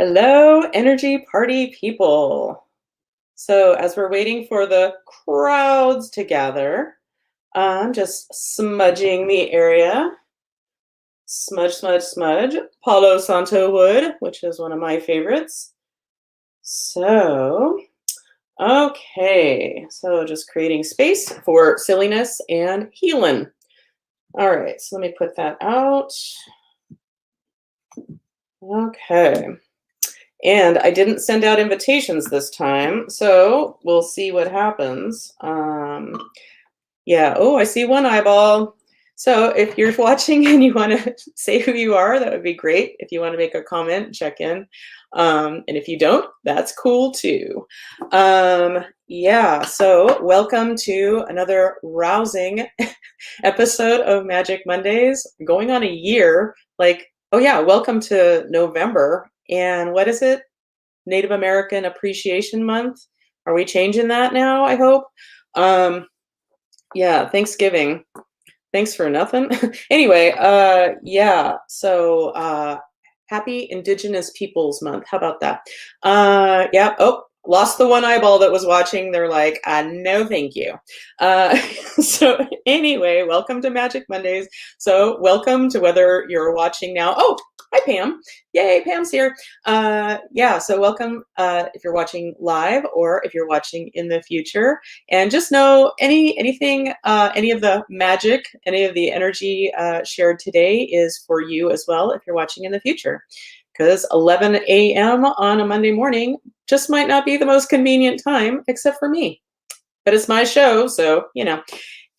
Hello, energy party people. So, as we're waiting for the crowds to gather, I'm just smudging the area. Smudge, smudge, smudge. Palo Santo wood, which is one of my favorites. So, okay. So, just creating space for silliness and healing. All right. So, let me put that out. Okay. And I didn't send out invitations this time, so we'll see what happens. Yeah, oh, I see one eyeball. So if you're watching and you want to say who you are, that would be great. If you want to make a comment, check in. And if you don't, that's cool too. Yeah, so welcome to another rousing episode of Magic Mondays. Going on a year. Oh yeah, welcome to November. And what is it? Native American Appreciation Month. Are we changing that now? I hope. Yeah, Thanksgiving. Thanks for nothing. Anyway, yeah. So happy Indigenous Peoples Month. How about that? Yeah. Oh, lost the one eyeball that was watching. They're like, no, thank you. So anyway, welcome to Magic Mondays. So welcome to whether you're watching now. Oh, hi, Pam. Yay, Pam's here. Yeah, so welcome if you're watching live or if you're watching in the future. And just know anything, any of the magic, any of the energy shared today is for you as well if you're watching in the future. Because 11 a.m. on a Monday morning just might not be the most convenient time, except for me. But it's my show, so, you know.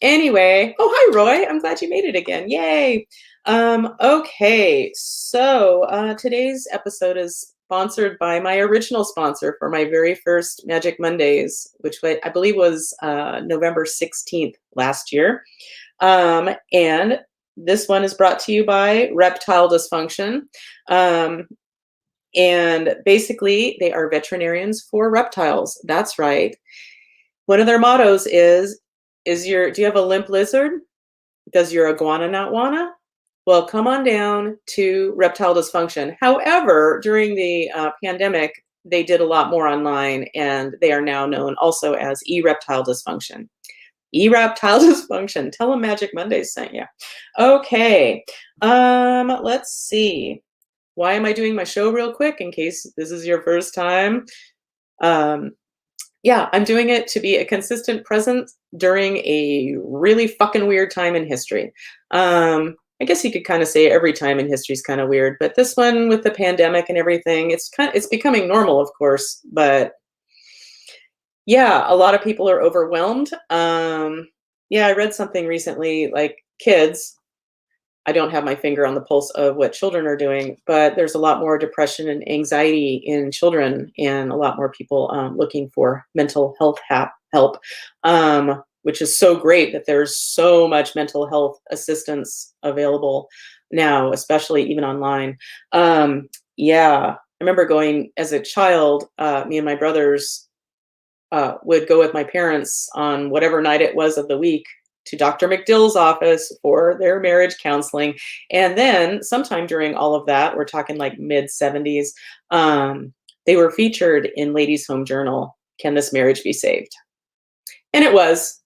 Anyway, oh, hi, Roy. I'm glad you made it again. Yay. Okay, so today's episode is sponsored by my original sponsor for my very first Magic Mondays, which I believe was November 16th last year. And this one is brought to you by Reptile Dysfunction. And basically, they are veterinarians for reptiles. That's right. One of their mottos do you have a limp lizard? Does your iguana not wanna? Well, come on down to Reptile Dysfunction. However, during the pandemic, they did a lot more online, and they are now known also as E-Reptile Dysfunction. E-Reptile Dysfunction. Tell them Magic Mondays sent you. Okay, let's see. Why am I doing my show real quick in case this is your first time? Yeah, I'm doing it to be a consistent presence during a really fucking weird time in history. I guess you could kind of say every time in history is kind of weird, but this one with the pandemic and everything, it's becoming normal, of course, but yeah, a lot of people are overwhelmed. Yeah, I read something recently like kids. I don't have my finger on the pulse of what children are doing, but there's a lot more depression and anxiety in children, and a lot more people looking for mental health help, which is so great that there's so much mental health assistance available now, especially even online. Yeah, I remember going as a child, me and my brothers would go with my parents on whatever night it was of the week to Dr. McDill's office for their marriage counseling. And then sometime during all of that, we're talking like mid 70s, they were featured in Ladies Home Journal, Can This Marriage Be Saved? And it was.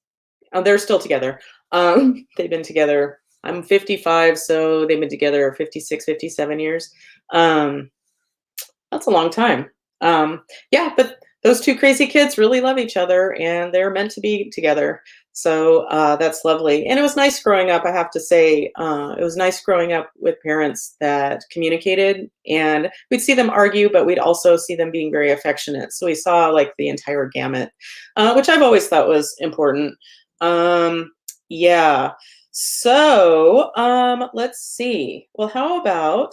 They're still together. They've been together. I'm 55, so they've been together 56, 57 years. That's a long time. Yeah, but those two crazy kids really love each other, and they're meant to be together. So that's lovely. And it was nice growing up, I have to say. It was nice growing up with parents that communicated, and we'd see them argue, but we'd also see them being very affectionate. So we saw like the entire gamut, which I've always thought was important. Yeah. So let's see. Well, how about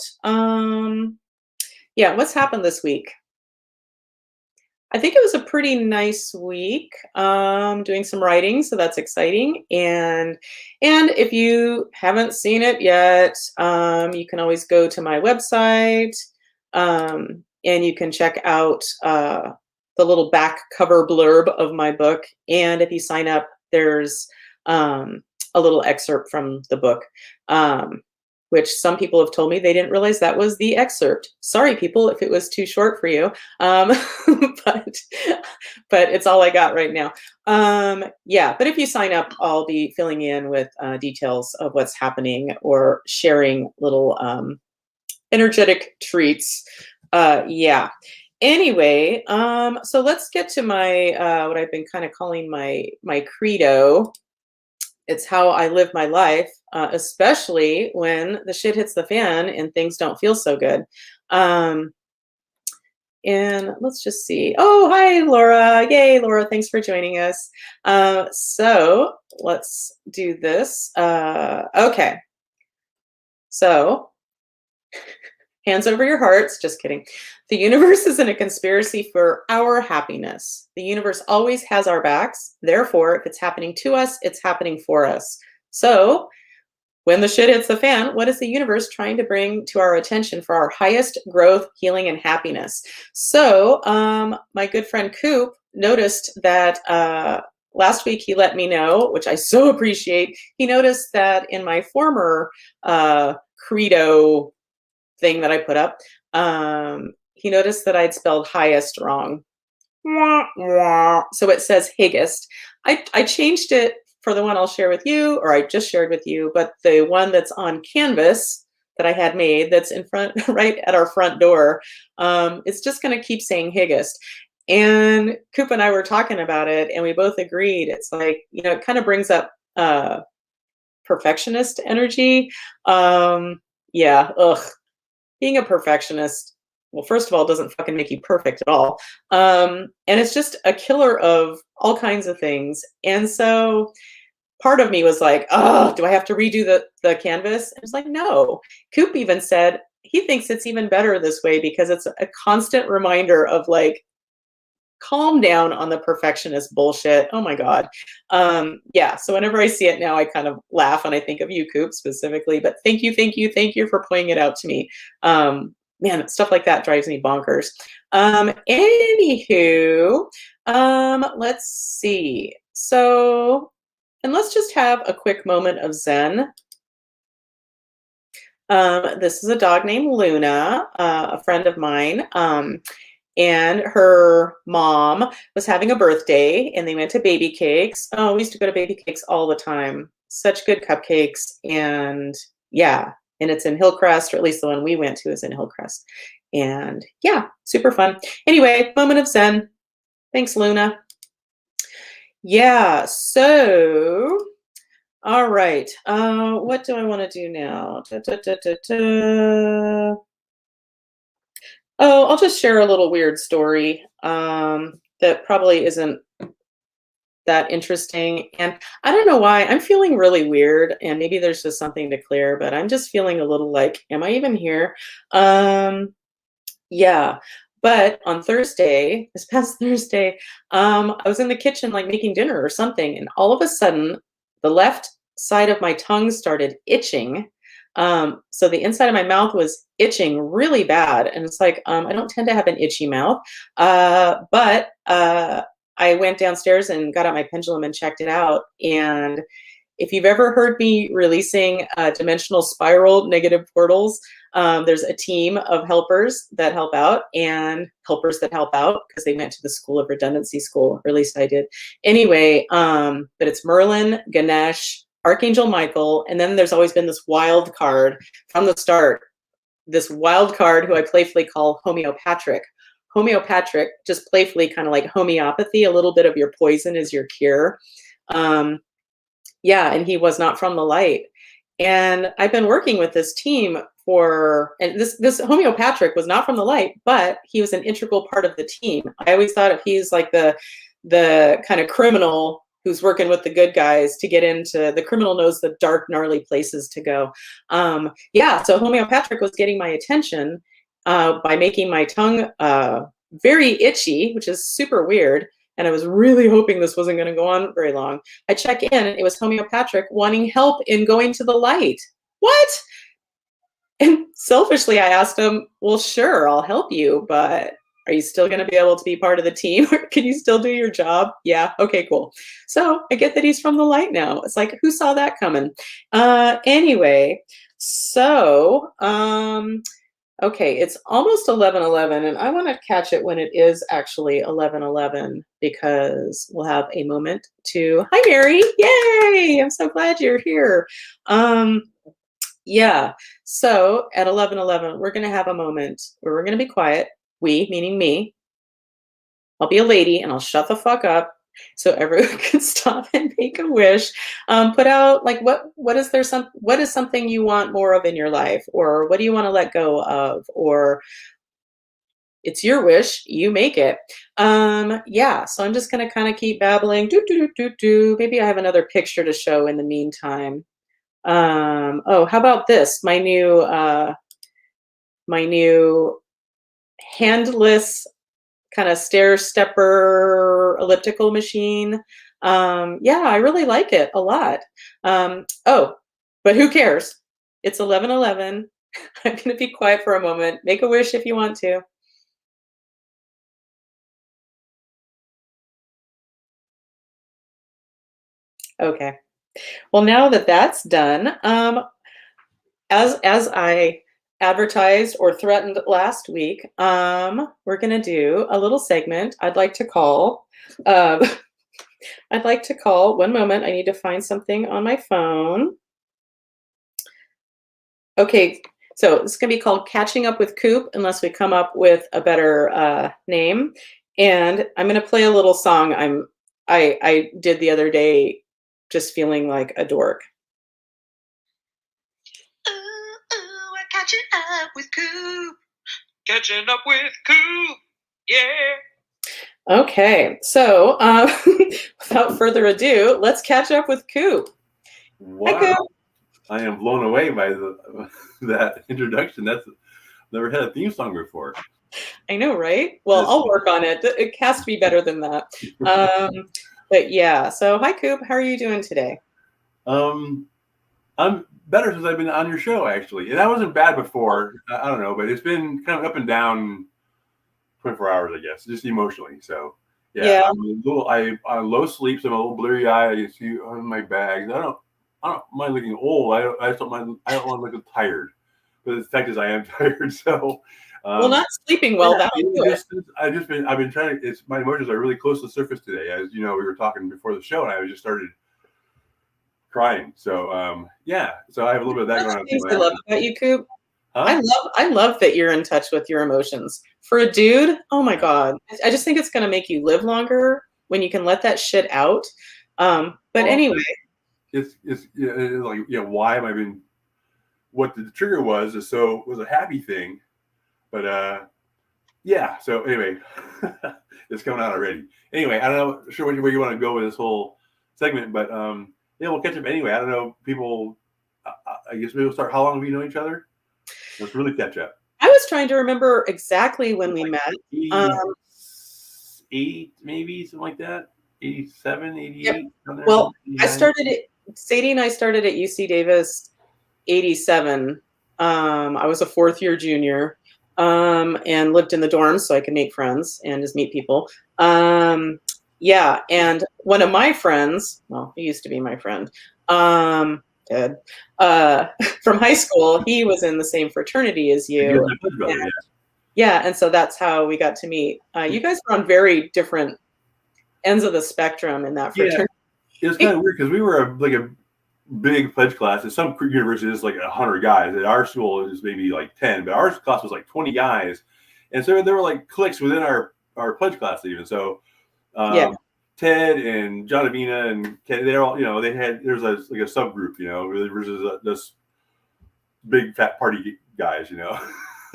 yeah, what's happened this week? I think it was a pretty nice week. Doing some writing, so that's exciting. And if you haven't seen it yet, you can always go to my website, and you can check out the little back cover blurb of my book. And if you sign up, there's a little excerpt from the book. which some people have told me they didn't realize that was the excerpt. Sorry, people, if it was too short for you, but but it's all I got right now. Yeah, but if you sign up, I'll be filling you in with details of what's happening or sharing little energetic treats. Yeah. Anyway, so let's get to my what I've been kind of calling my credo. It's how I live my life, especially when the shit hits the fan and things don't feel so good. Um, and let's just see. Oh, hi, Laura. Yay, Laura. Thanks for joining us. So let's do this. Okay. So hands over your hearts. Just kidding. The universe isn't a conspiracy for our happiness. The universe always has our backs. Therefore, if it's happening to us, it's happening for us. So when the shit hits the fan, what is the universe trying to bring to our attention for our highest growth, healing, and happiness? So my good friend Koop noticed that last week he let me know, which I so appreciate. He noticed that in my former credo thing that I put up, he noticed that I'd spelled highest wrong. So it says highest. I changed it for the one I'll share with you, or I just shared with you, but the one that's on Canvas that I had made that's in front, right at our front door, it's just going to keep saying highest. And Koop and I were talking about it, and we both agreed. It's like, it kind of brings up perfectionist energy. Yeah, ugh. Being a perfectionist, well, first of all, it doesn't fucking make you perfect at all. And it's just a killer of all kinds of things. And so part of me was like, oh, do I have to redo the canvas? I was like, no. Koop even said he thinks it's even better this way because it's a constant reminder of like, calm down on the perfectionist bullshit. Oh my God. Yeah. So whenever I see it now, I kind of laugh and I think of you, Koop, specifically, but thank you for pointing it out to me. Man, stuff like that drives me bonkers. Anywho, let's see. So, and let's just have a quick moment of Zen. This is a dog named Luna, a friend of mine. And her mom was having a birthday and they went to Baby Cakes. Oh, we used to go to Baby Cakes all the time. Such good cupcakes. And yeah, and it's in Hillcrest, or at least the one we went to is in Hillcrest. And yeah, super fun. Anyway, moment of Zen. Thanks, Luna. Yeah, so, all right. What do I want to do now? Oh, I'll just share a little weird story that probably isn't that interesting. And I don't know why. I'm feeling really weird, and maybe there's just something to clear, but I'm just feeling a little like, am I even here? Yeah. But on Thursday, this past Thursday, I was in the kitchen like making dinner or something, and all of a sudden, the left side of my tongue started itching. So the inside of my mouth was itching really bad. And it's like, I don't tend to have an itchy mouth. But I went downstairs and got out my pendulum and checked it out. And if you've ever heard me releasing dimensional spiral negative portals, there's a team of helpers that help out and helpers that help out because they went to the School of Redundancy School, or at least I did. Anyway, but it's Merlin, Ganesh, Archangel Michael, and then there's always been this wild card from the start, this wild card who I playfully call homeopathic. Homeopathic, just playfully kind of like homeopathy, a little bit of your poison is your cure. Yeah, and he was not from the light. And I've been working with this team and this homeopathic was not from the light, but he was an integral part of the team. I always thought of he's like the kind of criminal who's working with the good guys to get into the criminal knows the dark, gnarly places to go. Yeah, so homeopathic was getting my attention by making my tongue very itchy, which is super weird. And I was really hoping this wasn't going to go on very long. I check in, and it was homeopathic wanting help in going to the light. What? And selfishly, I asked him, well, sure, I'll help you, but are you still going to be able to be part of the team? Can you still do your job? Yeah. Okay, cool. So I get that he's from the light now. It's like, who saw that coming? Anyway, So, okay, it's almost 11:11, and I want to catch it when it is actually 11:11 because we'll have a moment to. Hi, Mary! Yay! I'm so glad you're here. Um, yeah. So at 11:11, we're gonna have a moment where we're gonna be quiet. We, meaning me. I'll be a lady and I'll shut the fuck up so everyone can stop and make a wish. Put out like what is something you want more of in your life, or what do you want to let go of, or it's your wish, you make it. Yeah, so I'm just gonna kind of keep babbling. Do do do do do. Maybe I have another picture to show in the meantime. Oh, how about this? My new handless kind of stair stepper elliptical machine. Yeah, I really like it a lot. Oh, but who cares? It's 11:11. I'm going to be quiet for a moment. Make a wish if you want to. Okay. Well, now that that's done, as I advertised or threatened last week, we're going to do a little segment I'd like to call. Um, I'd like to call. One moment. I need to find something on my phone. Okay, so it's going to be called Catching Up with Koop, unless we come up with a better name. And I'm going to play a little song I did the other day, just feeling like a dork. We're catching up with Koop. Catching up with Koop. Yeah. Okay, so without further ado, let's catch up with Koop. Wow. Hi, Koop. I am blown away by that introduction. That's never had a theme song before. I know, right? Well, I'll work on it. It has to be better than that. But yeah, so hi, Koop. How are you doing today? I'm better since I've been on your show, actually. And I wasn't bad before. I don't know, but it's been kind of up and down 24 hours, I guess, just emotionally. So yeah. I'm a little, I'm low sleep, so I'm a little blurry eye. I can see on my bags. I don't mind looking old. I just don't mind. I don't want to look tired. But the fact is, I am tired. So, well, not sleeping well. Yeah, That'll do it. I've been trying to. My emotions are really close to the surface today. As you know, we were talking before the show, and I just started crying. So, yeah. So I have a little bit of that going on. Things I love about you, Koop. Huh? I love that you're in touch with your emotions. For a dude, oh my god, I just think it's going to make you live longer when you can let that shit out. But anyway, it's like, you know, why am I been? What the trigger was a happy thing, but yeah. So anyway, it's coming out already. Anyway, I don't know sure where you want to go with this whole segment, but yeah, we'll catch up anyway. I don't know, people. I guess maybe we'll start. How long have you known each other? Let's really catch up. I was trying to remember exactly when we met. 88, maybe something like that. 87, 88. Yep. Well, 89. Sadie and I started at UC Davis 87. I was a fourth year junior and lived in the dorms so I could make friends and just meet people. Yeah, and one of my friends, well, he used to be my friend, dead, from high school, he was in the same fraternity as you. Yeah, and so that's how we got to meet. You guys were on very different ends of the spectrum in that fraternity. Yeah, it was kind of weird because we were like a big pledge class. At some universities, like 100 guys. At our school, it was maybe like 10, but our class was like 20 guys, and so there were like cliques within our pledge class even. So, Ted and John Avina and Ken, they're all, you know, there's like a subgroup, you know, versus this big fat party guys, you know.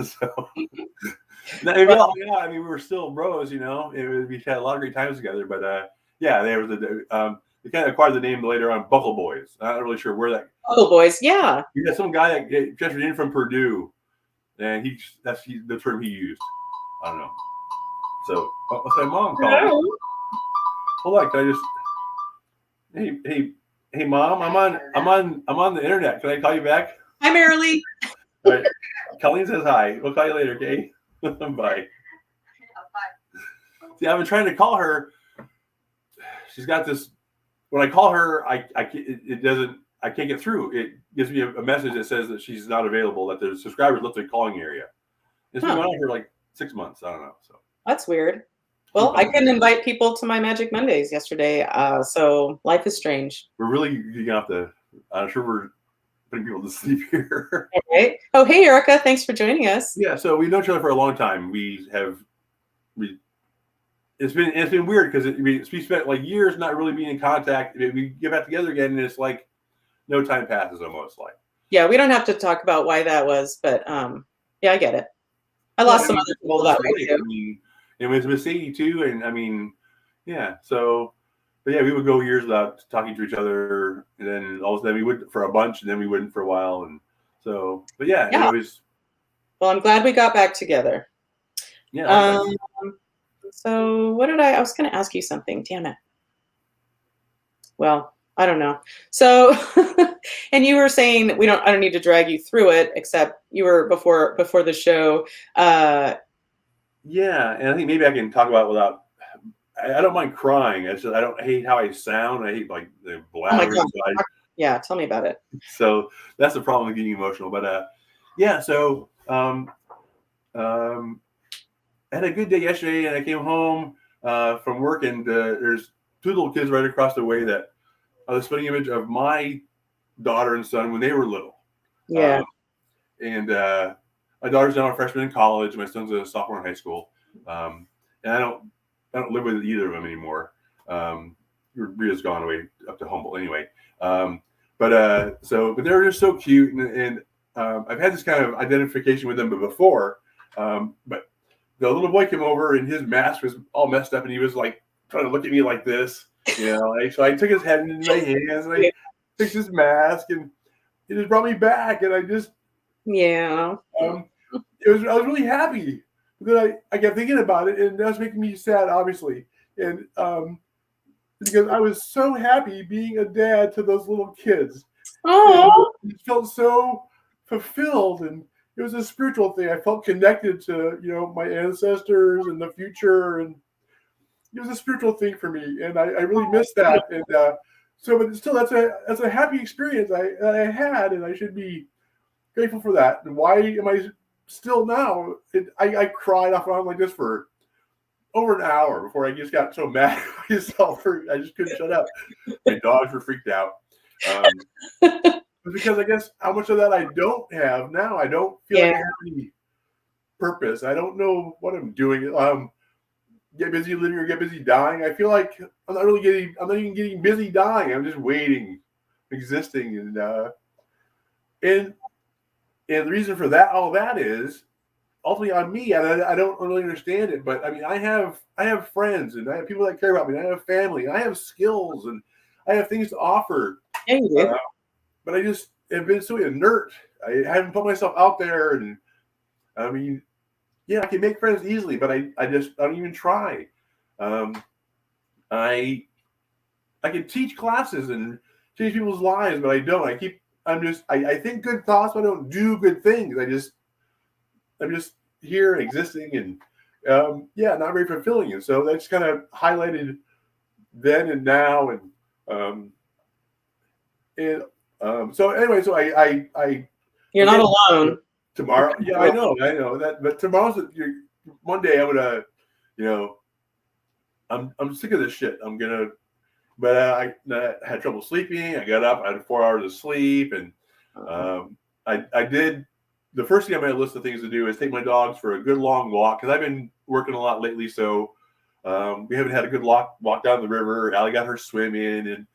So, I mean, we were still bros, you know. We had a lot of great times together, but yeah, there was they kind of acquired the name later on, Buckle Boys. I'm not really sure where that. Buckle Boys, yeah. You had some guy that transferred in from Purdue, and that's the term he used. I don't know. So, what's my mom calling? No. Hold on, can I just? Hey, Mom, I'm on the internet. Can I call you back? Hi, Marilee. All right. Colleen says hi. We'll call you later, okay? Bye. Bye. See, I've been trying to call her. She's got this. When I call her, it doesn't. I can't get through. It gives me a message that says that she's not available, that the subscribers left the calling area. It's been going on for like 6 months. I don't know. So That's weird. Well, I couldn't invite people to my Magic Mondays yesterday, so life is strange. we're really getting off the. I'm sure we're putting people to sleep here. All right. Oh, hey, Erica. Thanks for joining us. Yeah, so we've known each other for a long time. It's been weird because we spent like years not really being in contact. We get back together again, and it's like no time passes almost. Like Yeah, we don't have to talk about why that was, but yeah, I get it. I lost some other people that way too. I mean, it was with Sadie too, and I mean, yeah. So, but yeah, we would go years without talking to each other, and then all of a sudden we would for a bunch, and then we wouldn't for a while, and so. But yeah, Yeah. it was. Well, I'm glad we got back together. Yeah. So what did I was going to ask you something. Damn it. Well, I don't know. So, and you were saying I don't need to drag you through it, except you were before the show. Yeah, and I think maybe I can talk about it without. I don't mind crying. I don't hate how I sound. I hate like the blabbering. Oh my God. Yeah, tell me about it. So that's the problem with getting emotional. But yeah. So I had a good day yesterday, and I came home from work, and there's two little kids right across the way that are the spitting image of my daughter and son when they were little. Yeah. And my daughter's now a freshman in college. My son's a sophomore in high school. And I don't live with either of them anymore. Rita's gone away up to Humboldt anyway. But they were just so cute, and I've had this kind of identification with them before. But the little boy came over, and his mask was all messed up, and he was like trying to look at me like this, so I took his head in my hands, and I fixed his mask, and it just brought me back, and I just I was really happy because I kept thinking about it, and that was making me sad, obviously, and because I was so happy being a dad to those little kids. Oh, it felt so fulfilled, and it was a spiritual thing. I felt connected to my ancestors and the future, and it was a spiritual thing for me, and I really missed that. And but still, that's a happy experience I had, and I should be grateful for that. And why am I still now? I cried off and on like this for over an hour before I just got so mad at myself. I just couldn't shut up. My dogs were freaked out. Because I guess how much of that I don't have now. I don't feel like I have any purpose. I don't know what I'm doing. Get busy living or get busy dying. I feel like I'm not even getting busy dying. I'm just waiting, existing, and the reason for that, all that is ultimately on me. I don't really understand it, but I mean, I have friends, and I have people that care about me, and I have family, and I have skills, and I have things to offer. Yeah, you do. But I just have been so inert. I haven't put myself out there, and I mean, yeah, I can make friends easily, but I don't even try. I can teach classes and change people's lives, but I don't. I think good thoughts, but I don't do good things. I'm just here and existing, and not very fulfilling. And so that's kind of highlighted then and now, so anyway, so I you're not alone. Tomorrow, yeah, I know that, but tomorrow's one day. I'm gonna, I'm sick of this shit. But I had trouble sleeping. I got up. I had 4 hours of sleep, and I did. The first thing on my list of things to do is take my dogs for a good long walk because I've been working a lot lately. So we haven't had a good walk down the river. Allie got her swim in, and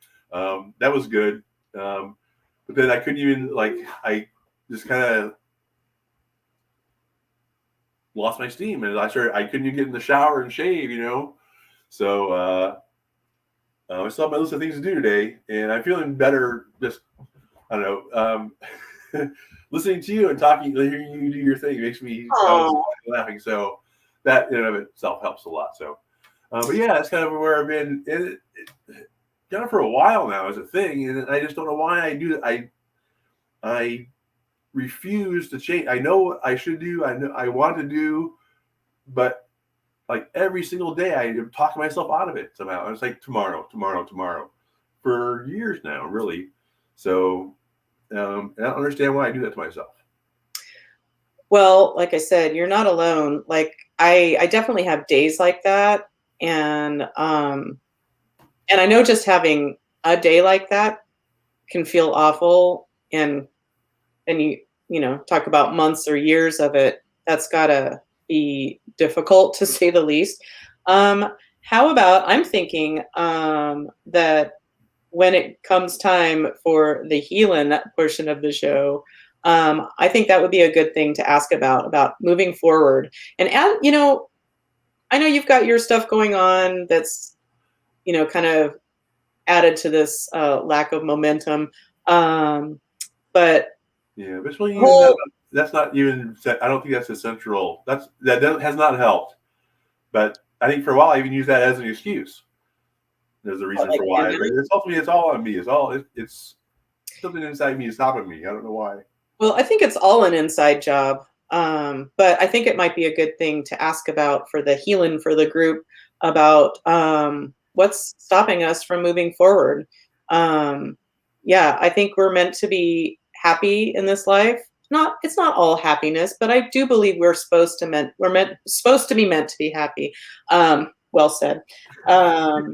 that was good. But then I couldn't even I just kind of lost my steam, and I couldn't even get in the shower and shave, So I still have my list of things to do today, and I'm feeling better. Just I don't know, listening to you and hearing you do your thing makes me laughing. So that in and of itself helps a lot. So, but yeah, that's kind of where I've been. And kind of for a while now as a thing, and I just don't know why I do that. I refuse to change. I know what I should do. I know I want to do, but like every single day I talk myself out of it somehow. And it's like tomorrow for years now, really. So I don't understand why I do that to myself. Well, like I said, you're not alone. Like I definitely have days like that, and I know just having a day like that can feel awful, and talk about months or years of it. That's gotta be difficult to say the least. How about I'm thinking that when it comes time for the healing portion of the show, I think that would be a good thing to ask about moving forward. And I know you've got your stuff going on that's kind of added to this lack of momentum, but Yeah, but when you use whole that's not even. I don't think that's a central. Has not helped. But I think for a while I even used that as an excuse. There's a reason like for why. But pandemic. it's ultimately it's all on me. It's something inside me is stopping me. I don't know why. Well, I think it's all an inside job. But I think it might be a good thing to ask about for the healing for the group about what's stopping us from moving forward. Yeah, I think we're meant to be happy in this life. It's not all happiness, but I do believe supposed to be meant to be happy. Well said. Or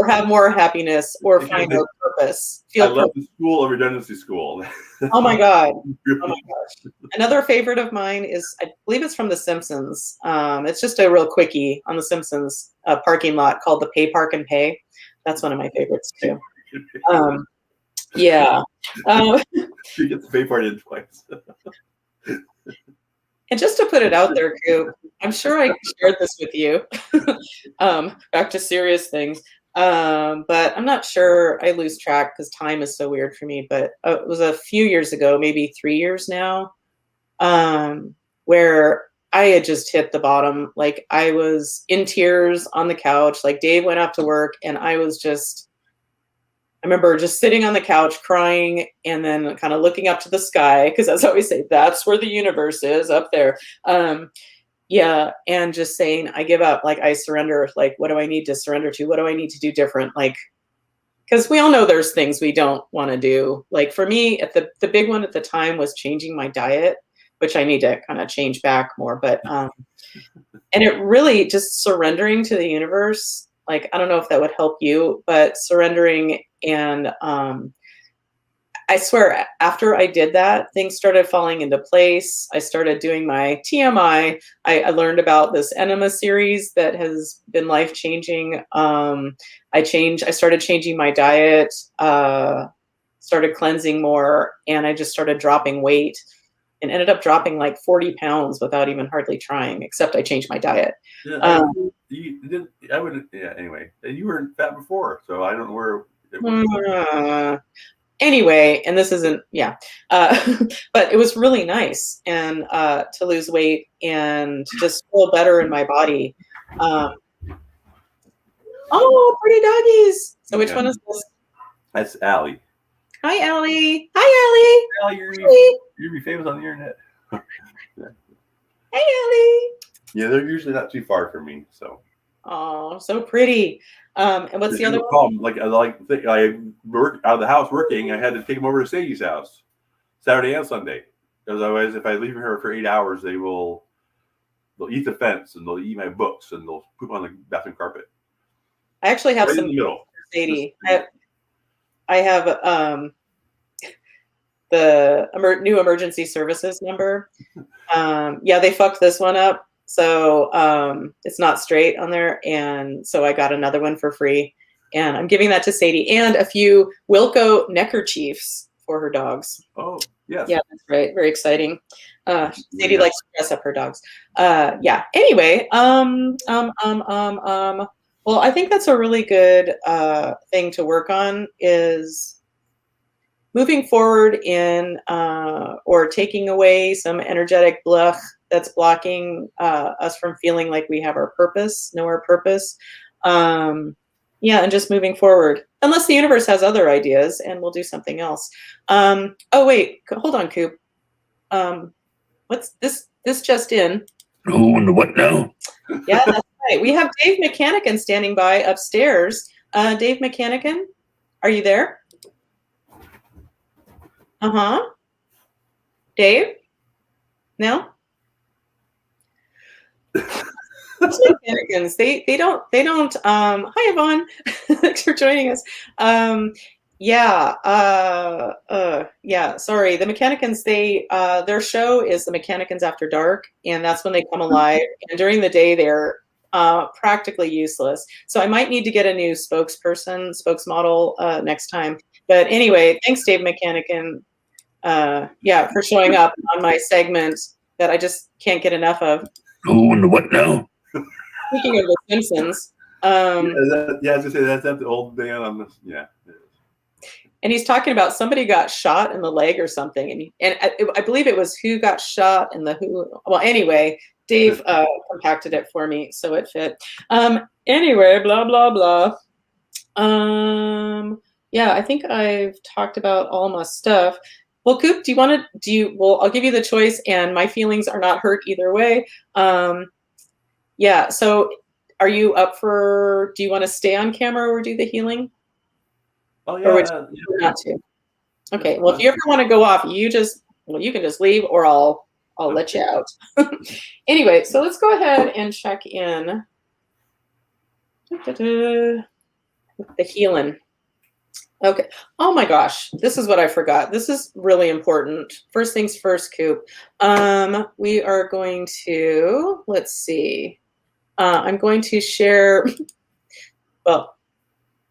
have more happiness or find our purpose. I Feel love purpose. the school of redundancy school. Oh my God. Oh my gosh. Another favorite of mine is, I believe it's from The Simpsons. It's just a real quickie on The Simpsons parking lot called the Pay, Park, and Pay. That's one of my favorites too. Yeah. You get the pay part in twice. And just to put it out there, Koop, I'm sure I shared this with you. Back to serious things. But I'm not sure. I lose track because time is so weird for me. But it was a few years ago, maybe 3 years now, where I had just hit the bottom. Like I was in tears on the couch. Like Dave went off to work, and I remember just sitting on the couch crying and then kind of looking up to the sky because, as I always say, that's where the universe is, up there. Yeah, and just saying, I give up. Like I surrender. Like, what do I need to surrender to? What do I need to do different? Like, because we all know there's things we don't want to do. Like for me, at the big one at the time was changing my diet, which I need to kind of change back more. But and it really just surrendering to the universe. Like I don't know if that would help you, but surrendering. And I swear, after I did that, things started falling into place. I started doing my TMI. I learned about this enema series that has been life-changing. I started changing my diet, started cleansing more, and I just started dropping weight and ended up dropping like 40 pounds without even hardly trying, except I changed my diet. Yeah, you didn't. I wouldn't. Yeah. Anyway, you were fat before, so I don't know where. Anyway, and this isn't, yeah, but it was really nice and to lose weight and just feel better in my body. Oh, pretty doggies. So which one is this? That's Allie. Hi, Allie. Hi, Allie, Allie. you're be famous on the internet. Hey, Allie. Yeah, they're usually not too far from me, so. Oh, so pretty. And what's the other one? Problem. I work out of the house working. I had to take them over to Sadie's house Saturday and Sunday, because otherwise, if I leave her for 8 hours, they'll eat the fence and they'll eat my books and they'll poop on the bathroom carpet. I actually have right some in the middle. Sadie. I have the new emergency services number. Yeah, they fucked this one up. So it's not straight on there. And so I got another one for free. And I'm giving that to Sadie and a few Wilco neckerchiefs for her dogs. Oh, yes. Yeah, that's right. Very exciting. Sadie likes to dress up her dogs. Yeah. Anyway, well, I think that's a really good thing to work on is moving forward in or taking away some energetic bluff that's blocking us from feeling like we have our purpose, know our purpose. Yeah, and just moving forward. Unless the universe has other ideas and we'll do something else. Oh, wait, hold on, Koop. What's this? This just in. Oh, and what now? Yeah, that's right. We have Dave McCannican standing by upstairs. Dave McCannican, are you there? Uh-huh. Dave? No? Shenanigans. They don't hi Yvonne. Thanks for joining us. Yeah, sorry. The Mechanicans, their show is the Mechanicans After Dark, and that's when they come alive. And during the day they're practically useless. So I might need to get a new spokesmodel next time. But anyway, thanks Dave Mechanican. Yeah, for showing up on my segment that I just can't get enough of. Oh, and what now? Speaking of The Simpsons, I was gonna say that's the old man on this. Yeah. and he's talking about somebody got shot in the leg or something, and I believe it was who got shot in the who. Well, anyway, Dave compacted it for me, so it fit. Anyway, blah blah blah. Yeah, I think I've talked about all my stuff. Well, Koop, do you want to? Well, I'll give you the choice, and my feelings are not hurt either way. Yeah, so are you up for, do you want to stay on camera or do the healing? Oh Or would yeah. you not to? Okay, well, if you ever want to go off, you can just leave, or I'll let you out. Anyway, so let's go ahead and check in with the healing. Okay. Oh my gosh, this is what I forgot. This is really important. First things first, Koop. We are going to, let's see. I'm going to share, well,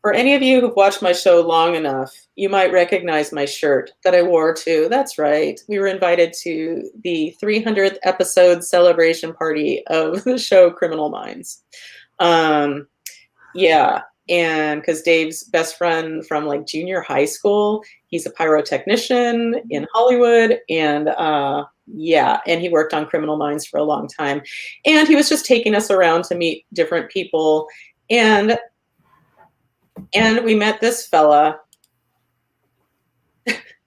for any of you who've watched my show long enough, you might recognize my shirt that I wore too. That's right. We were invited to the 300th episode celebration party of the show Criminal Minds. Yeah, and because Dave's best friend from like junior high school, he's a pyrotechnician in Hollywood, and yeah, and he worked on Criminal Minds for a long time, and he was just taking us around to meet different people, and we met this fella,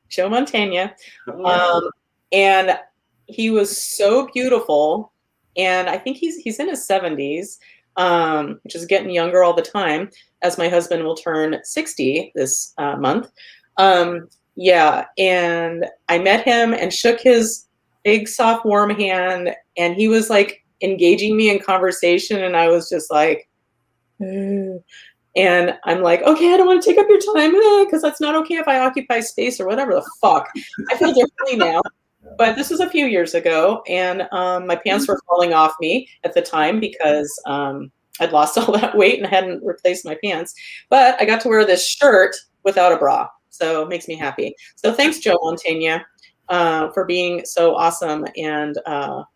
Joe Montana, and he was so beautiful, and I think he's in his 70s, which is getting younger all the time, as my husband will turn 60 this month. Yeah, and I met him and shook his big, soft, warm hand, and he was like engaging me in conversation, and I was just like, and I'm like, okay, I don't want to take up your time, because that's not okay if I occupy space or whatever the fuck. I feel differently now. But this was a few years ago, and my pants were falling off me at the time because I'd lost all that weight and I hadn't replaced my pants. But I got to wear this shirt without a bra, so it makes me happy. So thanks, Joe Montana, for being so awesome and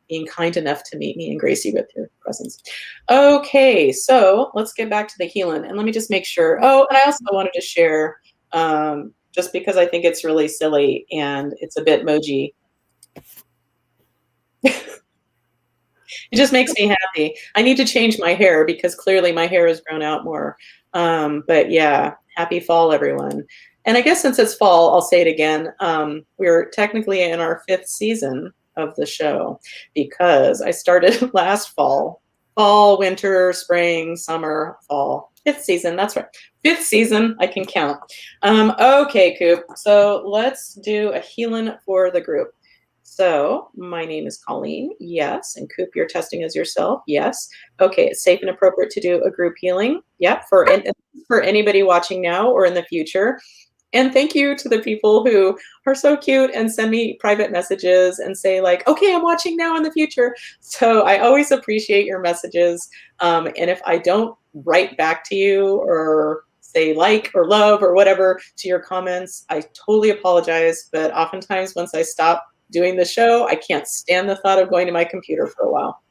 being kind enough to meet me and grace you with your presence. Okay, so let's get back to the healing. And let me just make sure. Oh, and I also wanted to share, just because I think it's really silly and it's a bit moji. It just makes me happy. I need to change my hair because clearly my hair has grown out more. But yeah, happy fall, everyone. And I guess since it's fall, I'll say it again. We're technically in our 5th season of the show because I started last fall, winter, spring, summer, fall. 5th season, that's right. 5th season, I can count. Okay, Koop. So let's do a healing for the group. So my name is Colleen, yes, and Koop, you're testing as yourself, yes. Okay, it's safe and appropriate to do a group healing, yep, for anybody watching now or in the future. And thank you to the people who are so cute and send me private messages and say like, okay, I'm watching now in the future. So I always appreciate your messages. And if I don't write back to you or say like or love or whatever to your comments, I totally apologize. But oftentimes once I stop doing the show, I can't stand the thought of going to my computer for a while.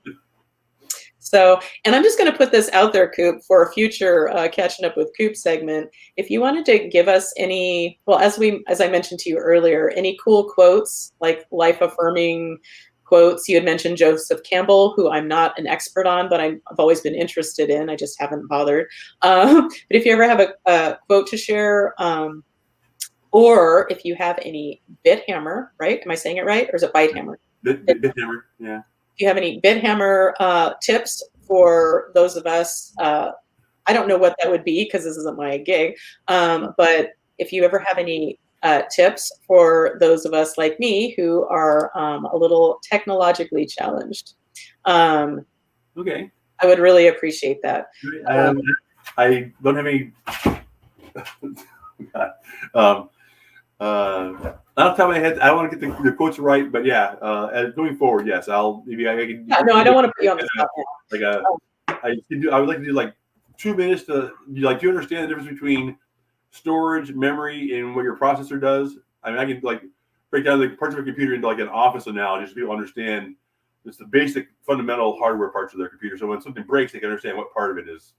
So, and I'm just going to put this out there, Koop, for a future Catching Up with Koop segment. If you wanted to give us any, well, as I mentioned to you earlier, any cool quotes, like life-affirming quotes. You had mentioned Joseph Campbell, who I'm not an expert on, but I've always been interested in. I just haven't bothered. But if you ever have a quote to share, or if you have any bit hammer, right? Am I saying it right? Or is it bite hammer? Bit hammer, yeah. If you have any bit hammer tips for those of us, I don't know what that would be because this isn't my gig. But if you ever have any tips for those of us like me who are a little technologically challenged. Okay. I would really appreciate that. I don't have any. Off the top of my head, I want to get the quotes right, but yeah, going forward, yes, maybe I can. Yeah, no, I don't want to put you on the spot now. Like I would like to do like 2 minutes to like, do you understand the difference between storage, memory, and what your processor does? I mean, I can like break down the parts of a computer into like an office analogy so people understand just the basic fundamental hardware parts of their computer. So when something breaks, they can understand what part of it is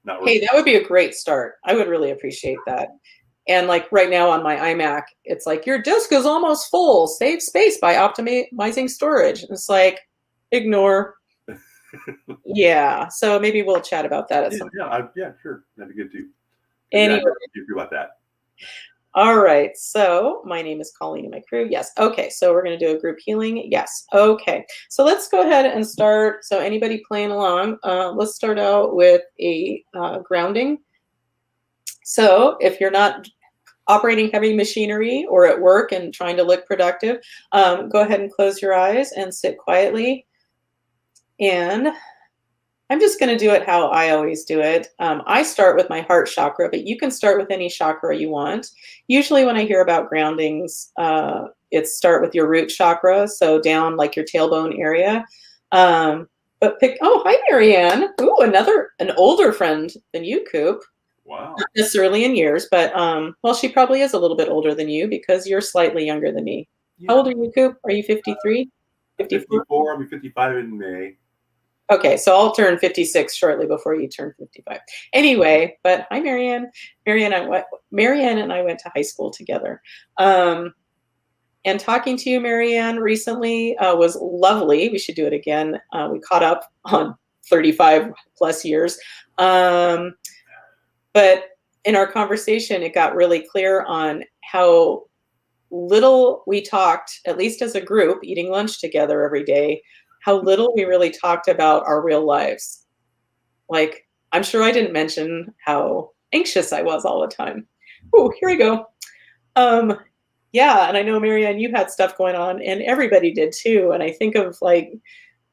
not working. Hey, that would be a great start. I would really appreciate that. And like right now on my iMac, it's like your disk is almost full. Save space by optimizing storage. And it's like, ignore. Yeah. So maybe we'll chat about that at some point. Yeah, sure. That'd be good too. Anyway. Yeah, about that. All right. So my name is Colleen and my crew. Yes. Okay. So we're going to do a group healing. Yes. Okay. So let's go ahead and start. So anybody playing along, let's start out with a grounding. So if you're not operating heavy machinery or at work and trying to look productive, go ahead and close your eyes and sit quietly. And I'm just going to do it how I always do it. I start with my heart chakra, but you can start with any chakra you want. Usually when I hear about groundings, it's start with your root chakra, so down like your tailbone area. But hi, Marianne. Ooh, an older friend than you, Koop. Wow. Not necessarily in years, but well, she probably is a little bit older than you because you're slightly younger than me. Yeah. How old are you, Koop? Are you 53? 54? I'll be 55 in May. Okay, so I'll turn 56 shortly before you turn 55. Anyway, but hi, Marianne. Marianne and I went to high school together. And talking to you, Marianne, recently was lovely. We should do it again. We caught up on 35 plus years. But in our conversation, it got really clear on how little we talked, at least as a group, eating lunch together every day, how little we really talked about our real lives. Like, I'm sure I didn't mention how anxious I was all the time. Oh, here we go. Yeah, and I know, Marianne, you had stuff going on, and everybody did too. And I think of like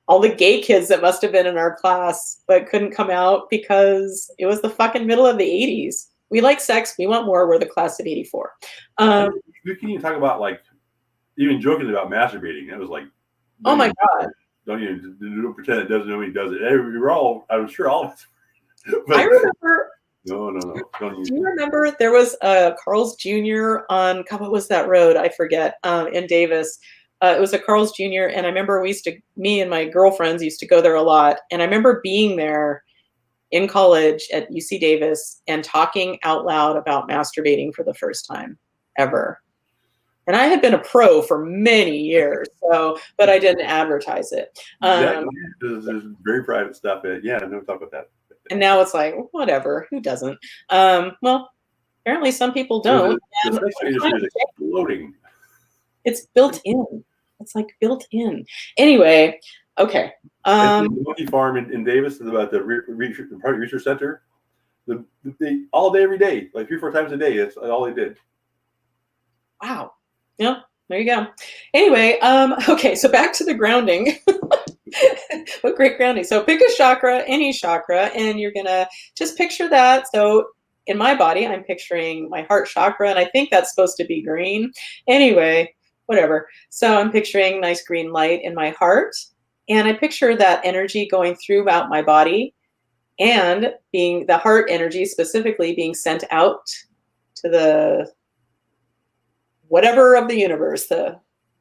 all the gay kids that must have been in our class but couldn't come out because it was the fucking middle of the 80s. We like sex. We want more. We're the class of 84. We can even talk about like even joking about masturbating. That was like, oh my God. Don't pretend it doesn't know when he does it. I'm sure all of us. I remember. No. Do you remember there was Carl's Jr. on, God, what was that road? I forget. In Davis. It was a Carl's Jr. And I remember me and my girlfriends used to go there a lot. And I remember being there in college at UC Davis and talking out loud about masturbating for the first time ever. And I had been a pro for many years, but I didn't advertise it. There's very private stuff. Yeah, no talk about that. And now it's like, whatever, who doesn't? Well, apparently some people don't. The sex industry is exploding. It's built in. It's like built in. Anyway, okay. The monkey farm in Davis is about the research center. They all day, every day, like 3-4 times a day. That's all they did. Wow. Yeah, there you go. Anyway, okay, so back to the grounding. What great grounding. So pick a chakra, any chakra, and you're going to just picture that. So in my body, I'm picturing my heart chakra, and I think that's supposed to be green. Anyway, whatever. So I'm picturing nice green light in my heart, and I picture that energy going throughout my body and being the heart energy specifically being sent out to the whatever of the universe.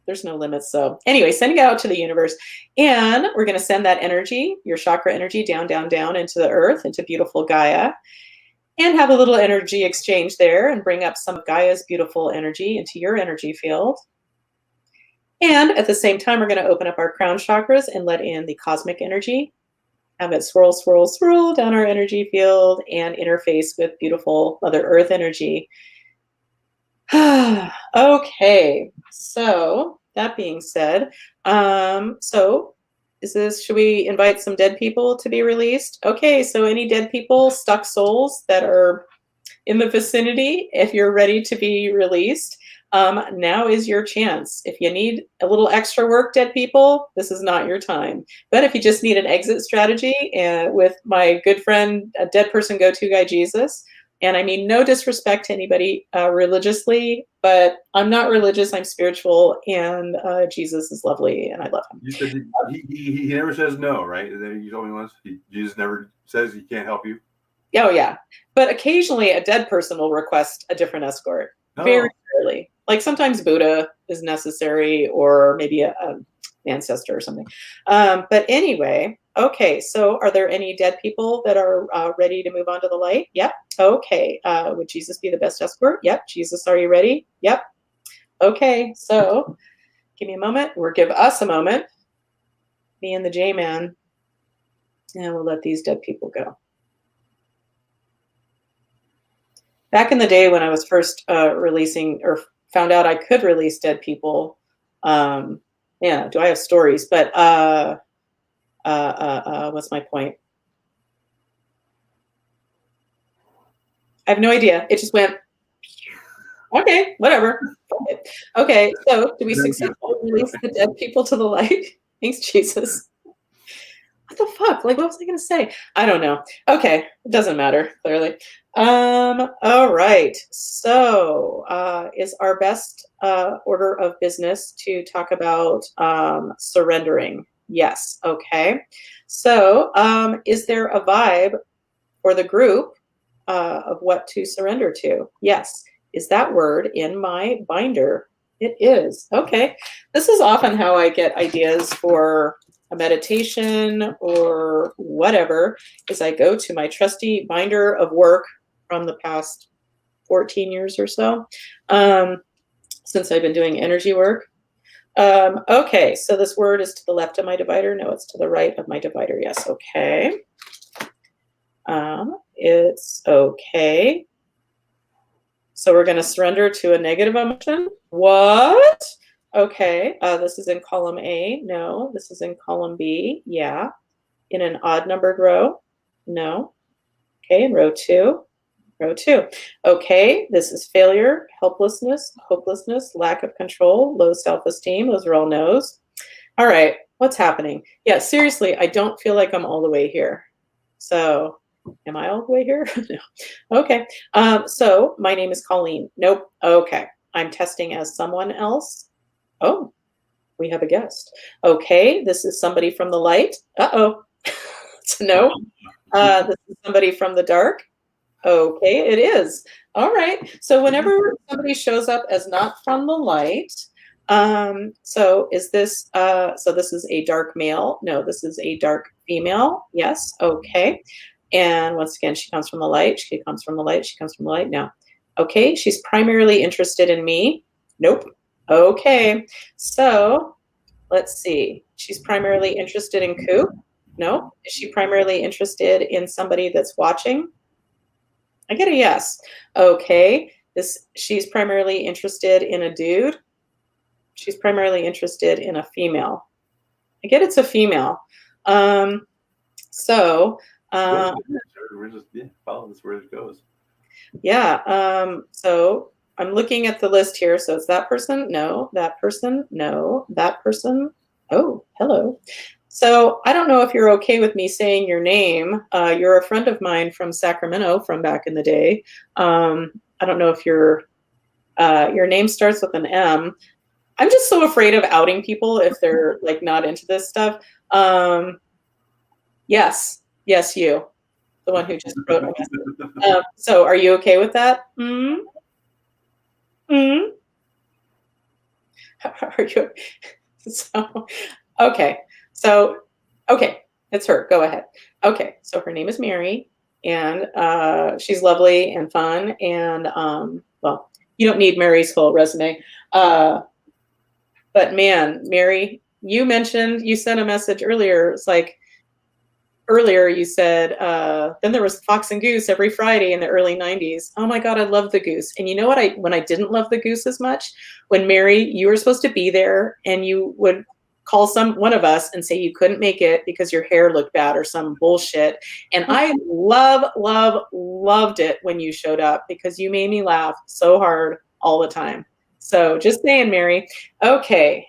There's no limits. So anyway, sending it out to the universe. And we're going to send that energy, your chakra energy, down, down, down into the earth, into beautiful Gaia, and have a little energy exchange there and bring up some of Gaia's beautiful energy into your energy field. And at the same time, we're going to open up our crown chakras and let in the cosmic energy. Have it swirl, swirl, swirl down our energy field and interface with beautiful Mother Earth energy. Okay, so that being said, should we invite some dead people to be released? Okay, so any dead people, stuck souls that are in the vicinity, if you're ready to be released, Now is your chance. If you need a little extra work, dead people, this is not your time. But if you just need an exit strategy, with my good friend, a dead person go-to guy, Jesus, and I mean no disrespect to anybody religiously, but I'm not religious, I'm spiritual, and Jesus is lovely, and I love him. You said he never says no, right? You told me once. Jesus never says he can't help you. Oh, yeah. But occasionally a dead person will request a different escort. Oh. Very rarely. Like sometimes Buddha is necessary, or maybe a ancestor or something. But anyway, okay. So are there any dead people that are ready to move on to the light? Yep. Okay. Would Jesus be the best escort? Yep. Jesus, are you ready? Yep. Okay. So give me a moment, or give us a moment, me and the J-Man, and we'll let these dead people go. Back in the day when I was first releasing, or found out I could release dead people, yeah, do I have stories? But what's my point? I have no idea. It just went, okay, whatever. Okay, so do we successfully release the dead people to the light? Thanks, Jesus. What the fuck? Like, what was I going to say? I don't know. Okay, it doesn't matter, clearly. All right. So, is our best order of business to talk about surrendering? Yes. Okay. So, is there a vibe for the group of what to surrender to? Yes. Is that word in my binder? It is. Okay. This is often how I get ideas for a meditation or whatever, is I go to my trusty binder of work from the past 14 years or so, since I've been doing energy work. Okay, so this word is to the left of my divider. No, it's to the right of my divider. Yes, okay. It's okay. So we're going to surrender to a negative emotion. What? Okay, this is in column A. No, this is in column B. Yeah. In an odd numbered row. No. Okay, in row 2. Row 2. Okay, this is failure, helplessness, hopelessness, lack of control, low self-esteem. Those are all no's. All right, what's happening? Yeah, seriously, I don't feel like I'm all the way here. So, am I all the way here? No. Okay, so my name is Colleen. Nope. Okay, I'm testing as someone else. Oh, we have a guest. Okay, this is somebody from the light. Uh-oh. So no. This is somebody from the dark. Okay, it is. All right. So whenever somebody shows up as not from the light, so is this, so this is a dark male? No, this is a dark female. Yes. Okay. And once again, she comes from the light. She comes from the light. She comes from the light. No. Okay. She's primarily interested in me. Nope. Okay. So let's see. She's primarily interested in Koop. No. Is she primarily interested in somebody that's watching? I get a yes. Okay. She's primarily interested in a dude. She's primarily interested in a female. I get it's a female. So we're just follow this where it goes. Yeah. So I'm looking at the list here. So it's that person. No. That person. No. That person. Oh, hello. So I don't know if you're okay with me saying your name. You're a friend of mine from Sacramento from back in the day. I don't know if your name starts with an M. I'm just so afraid of outing people if they're like not into this stuff. Yes, you, the one who just wrote a message. So are you okay with that? Are you? So, okay. So, okay, it's her. Go ahead. Okay, so her name is Mary, and she's lovely and fun. And well, you don't need Mary's whole resume, but man, Mary, you sent a message earlier. It's like earlier you said then there was Fox and Goose every Friday in the early 90s. Oh my God, I love the Goose. And you know what? When I didn't love the Goose as much, when Mary, you were supposed to be there, and you would call one of us and say you couldn't make it because your hair looked bad or some bullshit. And I loved it when you showed up, because you made me laugh so hard all the time. So just saying, Mary. Okay.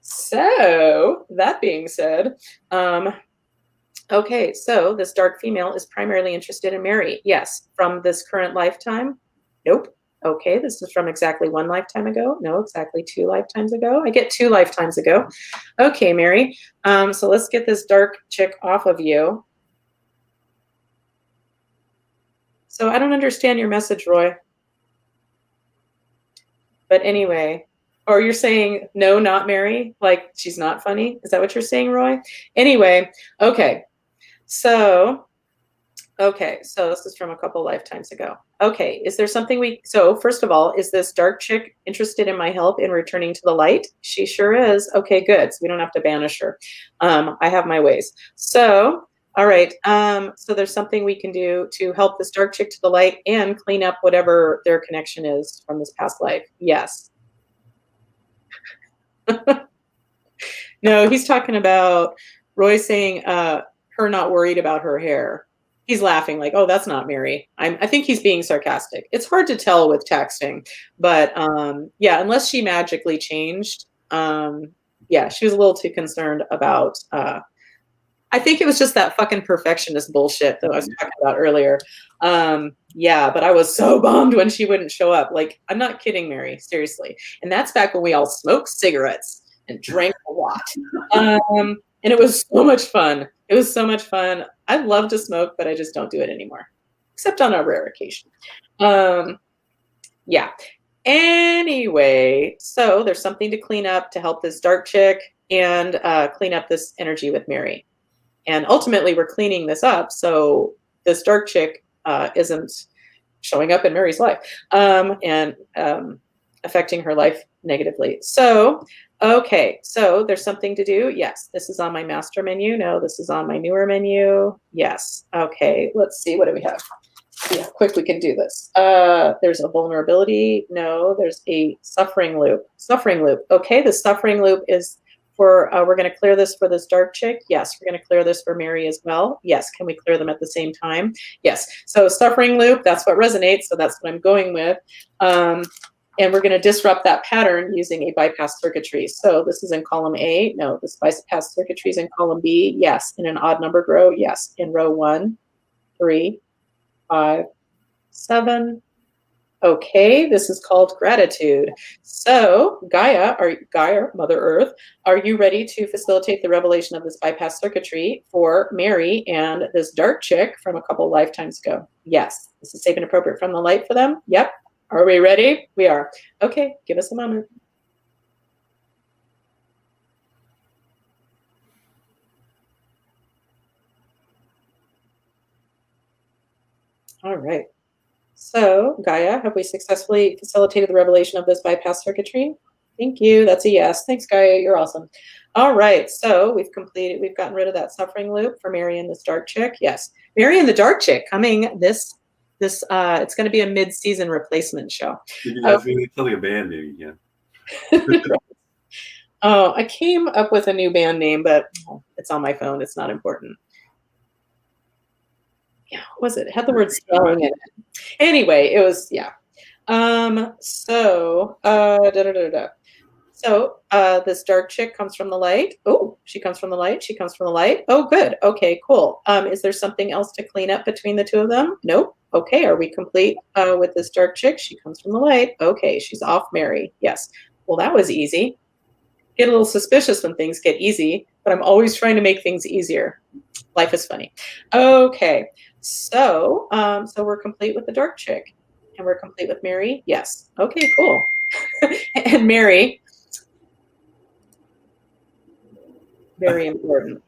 So that being said, okay, so this dark female is primarily interested in Mary. Yes. From this current lifetime? Nope. Okay, this is from exactly one lifetime ago. No, exactly 2 lifetimes ago. I get 2 lifetimes ago. Okay, Mary. So let's get this dark chick off of you. So I don't understand your message, Roy. But anyway, or you're saying, no, not Mary? Like she's not funny? Is that what you're saying, Roy? Anyway, okay. So this is from a couple lifetimes ago. Okay, is there something so first of all, is this dark chick interested in my help in returning to the light? She sure is. Okay, good. So we don't have to banish her. I have my ways. So, all right. So there's something we can do to help this dark chick to the light and clean up whatever their connection is from this past life. Yes. No, he's talking about Roy saying her not worried about her hair. He's laughing like, oh, that's not Mary. I think he's being sarcastic. It's hard to tell with texting, but yeah, unless she magically changed. Yeah, she was a little too concerned about, I think it was just that fucking perfectionist bullshit that I was talking about earlier. Yeah, but I was so bummed when she wouldn't show up. Like, I'm not kidding, Mary, seriously. And that's back when we all smoked cigarettes and drank a lot. And it was so much fun. It was so much fun. I love to smoke, but I just don't do it anymore, except on a rare occasion. Yeah. Anyway, so there's something to clean up to help this dark chick and clean up this energy with Mary. And ultimately, we're cleaning this up so this dark chick isn't showing up in Mary's life and affecting her life negatively. So, okay, so there's something to do. Yes, this is on my master menu. No, this is on my newer menu. Yes. Okay, let's see. What do we have? See how quick we can do this. There's a vulnerability. No, there's a suffering loop. Suffering loop. Okay, the suffering loop is for, we're going to clear this for this dark chick. Yes, we're going to clear this for Mary as well. Yes, can we clear them at the same time? Yes. So suffering loop, that's what resonates. So that's what I'm going with. And we're going to disrupt that pattern using a bypass circuitry. So this is in column A. No, this bypass circuitry is in column B. Yes. In an odd numbered row. Yes. In row 1, 3, 5, 7. Okay, this is called gratitude. So Gaia, Mother Earth, are you ready to facilitate the revelation of this bypass circuitry for Mary and this dark chick from a couple lifetimes ago? Yes. This is safe and appropriate from the light for them? Yep. Are we ready? We are. Okay, give us a moment. All right. So, Gaia, have we successfully facilitated the revelation of this bypass circuitry? Thank you. That's a yes. Thanks, Gaia. You're awesome. All right. So we've gotten rid of that suffering loop for Mary and this dark chick. Yes. Mary and the dark chick coming this it's going to be a mid-season replacement show. Tell me a band name again. Oh, I came up with a new band name, but it's on my phone. It's not important. Yeah, what was it? It had the word spelling in it. Anyway, it was, yeah. So this dark chick comes from the light. Oh, she comes from the light. She comes from the light. Oh, good. Okay, cool. Is there something else to clean up between the two of them? Nope. Okay, are we complete with this dark chick? She comes from the light. Okay, she's off Mary. Yes. Well, that was easy. Get a little suspicious when things get easy, but I'm always trying to make things easier. Life is funny. Okay, so we're complete with the dark chick, and we're complete with Mary. Yes. Okay, cool. And Mary, very important.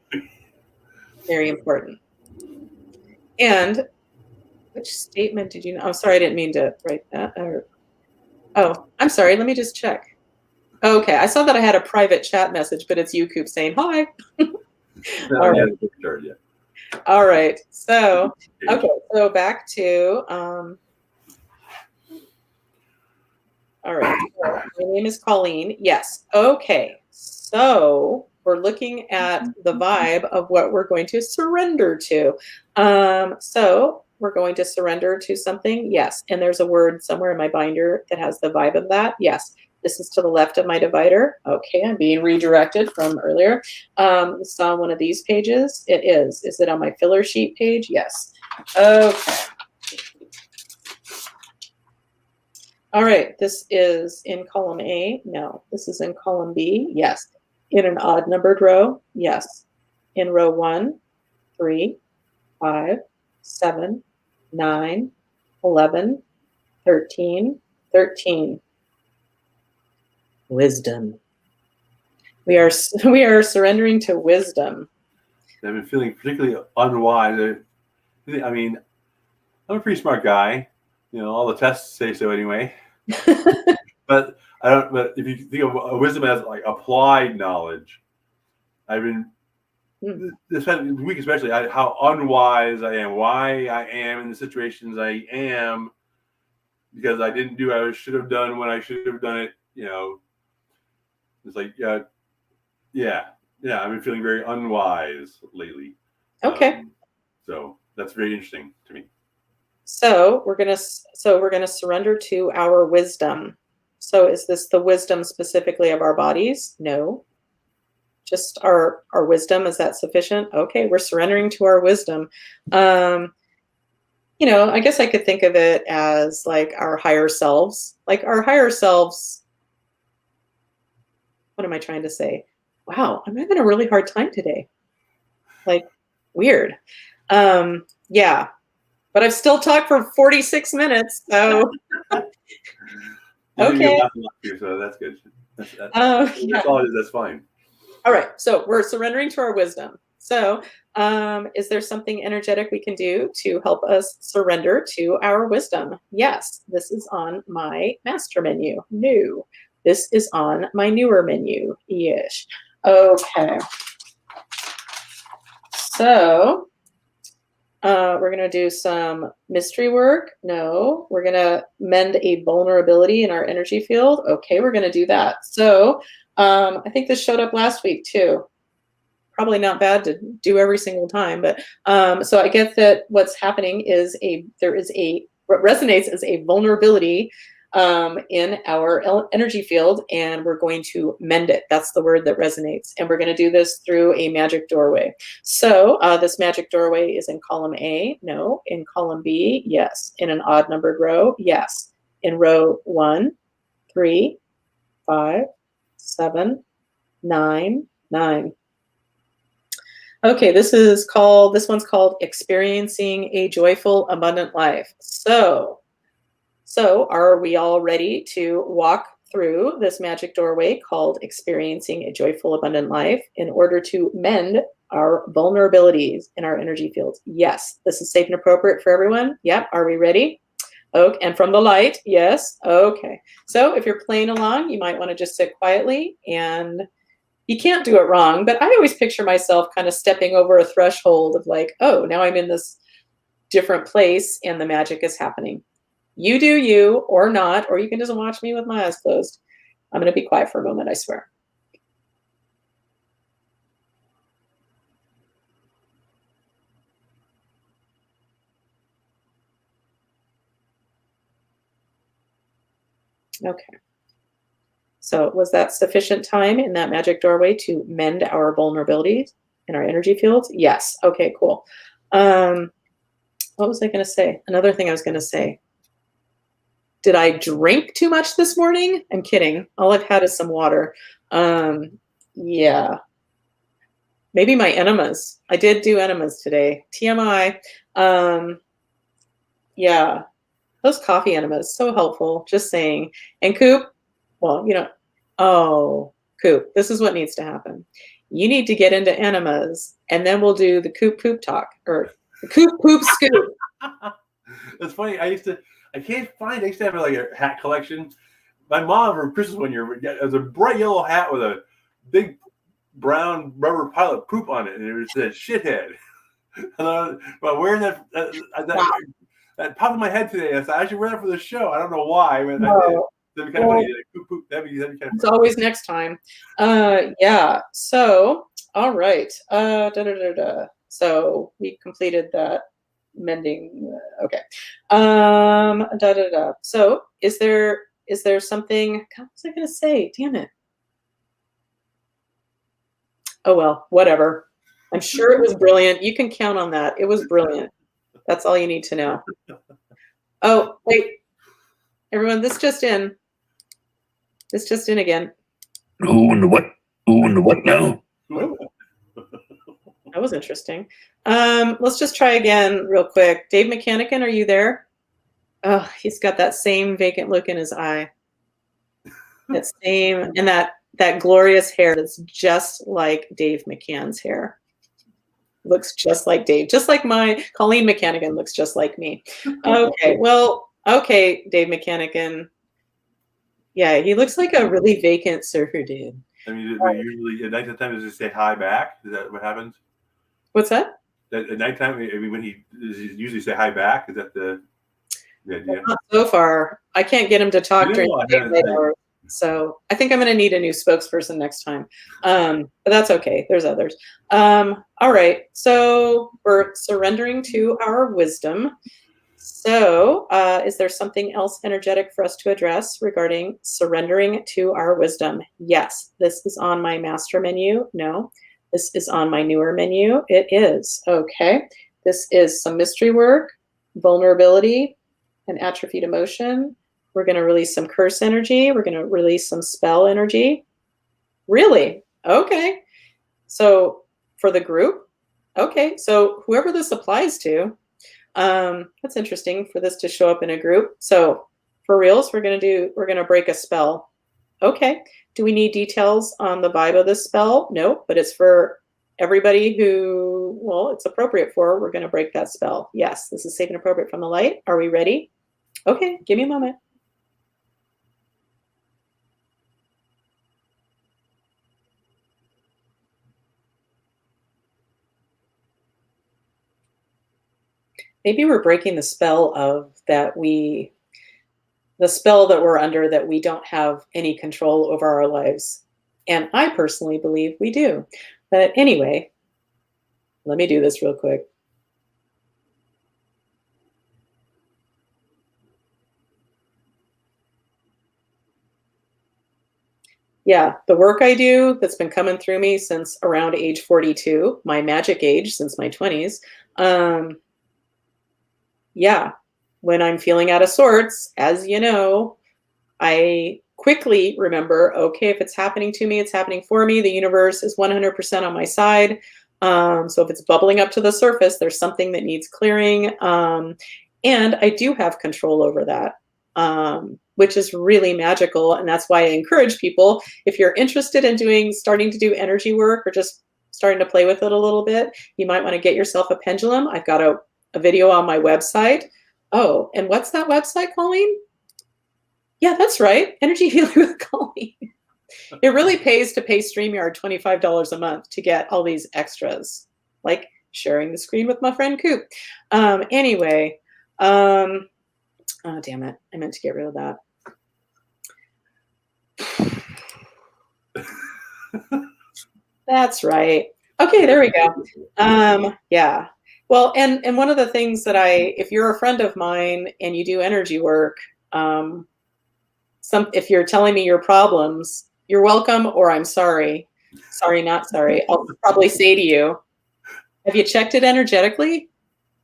Very important. And which statement did you know? Oh, sorry, I didn't mean to write that. Oh, I'm sorry. Let me just check. Okay, I saw that I had a private chat message, but it's you, Koop, saying hi. All right. All right. So, okay. So back to. All right. So my name is Colleen. Yes. Okay. So we're looking at the vibe of what we're going to surrender to. So we're going to surrender to something. Yes. And there's a word somewhere in my binder that has the vibe of that. Yes. This is to the left of my divider. Okay, I'm being redirected from earlier. It's on one of these pages. It is. Is it on my filler sheet page? Yes. Okay. All right, this is in column A. No, this is in column B. Yes. In an odd numbered row. Yes. In row 1, 3, 5, 7, 9, 11, 13, 13. Wisdom. We are surrendering to wisdom. I've been feeling particularly unwise. I mean, I'm a pretty smart guy. You know, all the tests say so anyway. But I don't. But if you think of wisdom as like applied knowledge, I've been this week especially how unwise I am. Why I am in the situations I am because I didn't do what I should have done when I should have done it. You know, it's like I've been feeling very unwise lately. Okay. So that's very interesting to me. So we're gonna surrender to our wisdom. So is this the wisdom specifically of our bodies? No. Just our wisdom, is that sufficient? Okay, we're surrendering to our wisdom. I guess I could think of it as like our higher selves. Like our higher selves. What am I trying to say? Wow, I'm having a really hard time today. Like, weird. Yeah. But I've still talked for 46 minutes, so okay. So that's good. That's all it is. That's fine. All right. So we're surrendering to our wisdom. So is there something energetic we can do to help us surrender to our wisdom? Yes. This is on my master menu. New. This is on my newer menu. Yes. Okay. So we're going to do some mystery work. No, we're going to mend a vulnerability in our energy field. Okay, we're going to do that. So I think this showed up last week too. Probably not bad to do every single time, but so I get that what's happening is what resonates as a vulnerability in our energy field, and we're going to mend it. That's the word that resonates. And we're going to do this through a magic doorway. So this magic doorway is in column A. No. In column B. Yes. In an odd numbered row. Yes. In row 1, 3, 5, 7, 9, 9. Okay, this one's called Experiencing a Joyful, Abundant Life. So are we all ready to walk through this magic doorway called Experiencing a Joyful, Abundant Life in order to mend our vulnerabilities in our energy fields? Yes. This is safe and appropriate for everyone. Yep. Are we ready? Okay. And from the light. Yes. Okay. So if you're playing along, you might want to just sit quietly, and you can't do it wrong, but I always picture myself kind of stepping over a threshold of like, oh, now I'm in this different place and the magic is happening. You do you or not, or you can just watch me with my eyes closed. I'm going to be quiet for a moment, I swear. Okay. So was that sufficient time in that magic doorway to mend our vulnerabilities in our energy fields? Yes. Okay, cool. What was I going to say? Another thing I was going to say. Did I drink too much this morning? I'm kidding. All I've had is some water. Yeah. Maybe my enemas. I did do enemas today. TMI. Yeah. Those coffee enemas, so helpful. Just saying. And Koop, well, Koop, this is what needs to happen. You need to get into enemas, and then we'll do the Koop poop talk, or the Koop poop scoop. That's funny. I used to have like a hat collection. My mom for Christmas one year, it was a bright yellow hat with a big brown rubber pilot poop on it, and it said shithead. But wearing that popped in my head today. I said I should wear that for the show. I don't know why, but I did. That'd be kind of funny. Like, poop, poop. That'd be kind of funny. It's always next time. Yeah. So, all right. So we completed that. mending. Okay. So is there something, God, what was I going to say? Damn it. Oh, well, whatever. I'm sure it was brilliant. You can count on that. It was brilliant. That's all you need to know. Oh, wait. Everyone, this just in. This just in again. Who and what? Who and what now? Oh, that was interesting. Let's just try again real quick. Dave McCannigan, are you there? Oh, he's got that same vacant look in his eye. That same, and that glorious hair that's just like Dave McCann's hair. Looks just like Dave, just like my Colleen McCannigan looks just like me. Okay, well, okay, Dave McCannigan. Yeah, he looks like a really vacant surfer dude. I mean, they usually at nighttime does he say hi back? Is that what happens? What's that? At nighttime, I mean, when he usually say hi back, is that the idea? Well, not so far. I can't get him to talk during the daylight hours. So I think I'm going to need a new spokesperson next time. But that's okay. There's others. All right. So we're surrendering to our wisdom. So is there something else energetic for us to address regarding surrendering to our wisdom? Yes. This is on my master menu. No. This is on my newer menu. It is. Okay. This is some mystery work, vulnerability, and atrophied emotion. We're going to release some curse energy. We're going to release some spell energy. Really? Okay. So for the group, okay. So whoever this applies to, that's interesting for this to show up in a group. So for reals, we're going to break a spell. Okay. Do we need details on the vibe of this spell? No, but it's for everybody who, well, it's appropriate for. We're going to break that spell. Yes, this is safe and appropriate from the light. Are we ready? Okay, give me a moment. Maybe we're breaking the spell of the spell that we're under, that we don't have any control over our lives. And I personally believe we do. But anyway, let me do this real quick. Yeah, the work I do that's been coming through me since around age 42, my magic age since my 20s. Yeah, when I'm feeling out of sorts, as you know, I quickly remember, okay, if it's happening to me, it's happening for me. The universe is 100% on my side. So if it's bubbling up to the surface, there's something that needs clearing. And I do have control over that, which is really magical. And that's why I encourage people, if you're interested in starting to do energy work or just starting to play with it a little bit, you might want to get yourself a pendulum. I've got a video on my website. Oh, and what's that website, Colleen? Yeah, that's right. Energy Healing with Colleen. It really pays to pay StreamYard $25 a month to get all these extras, like sharing the screen with my friend Koop. Anyway, oh, damn it. I meant to get rid of that. That's right. Okay, there we go. Yeah. Well, and one of the things that if you're a friend of mine and you do energy work, if you're telling me your problems, you're welcome, or I'm sorry. Sorry, not sorry. I'll probably say to you, have you checked it energetically?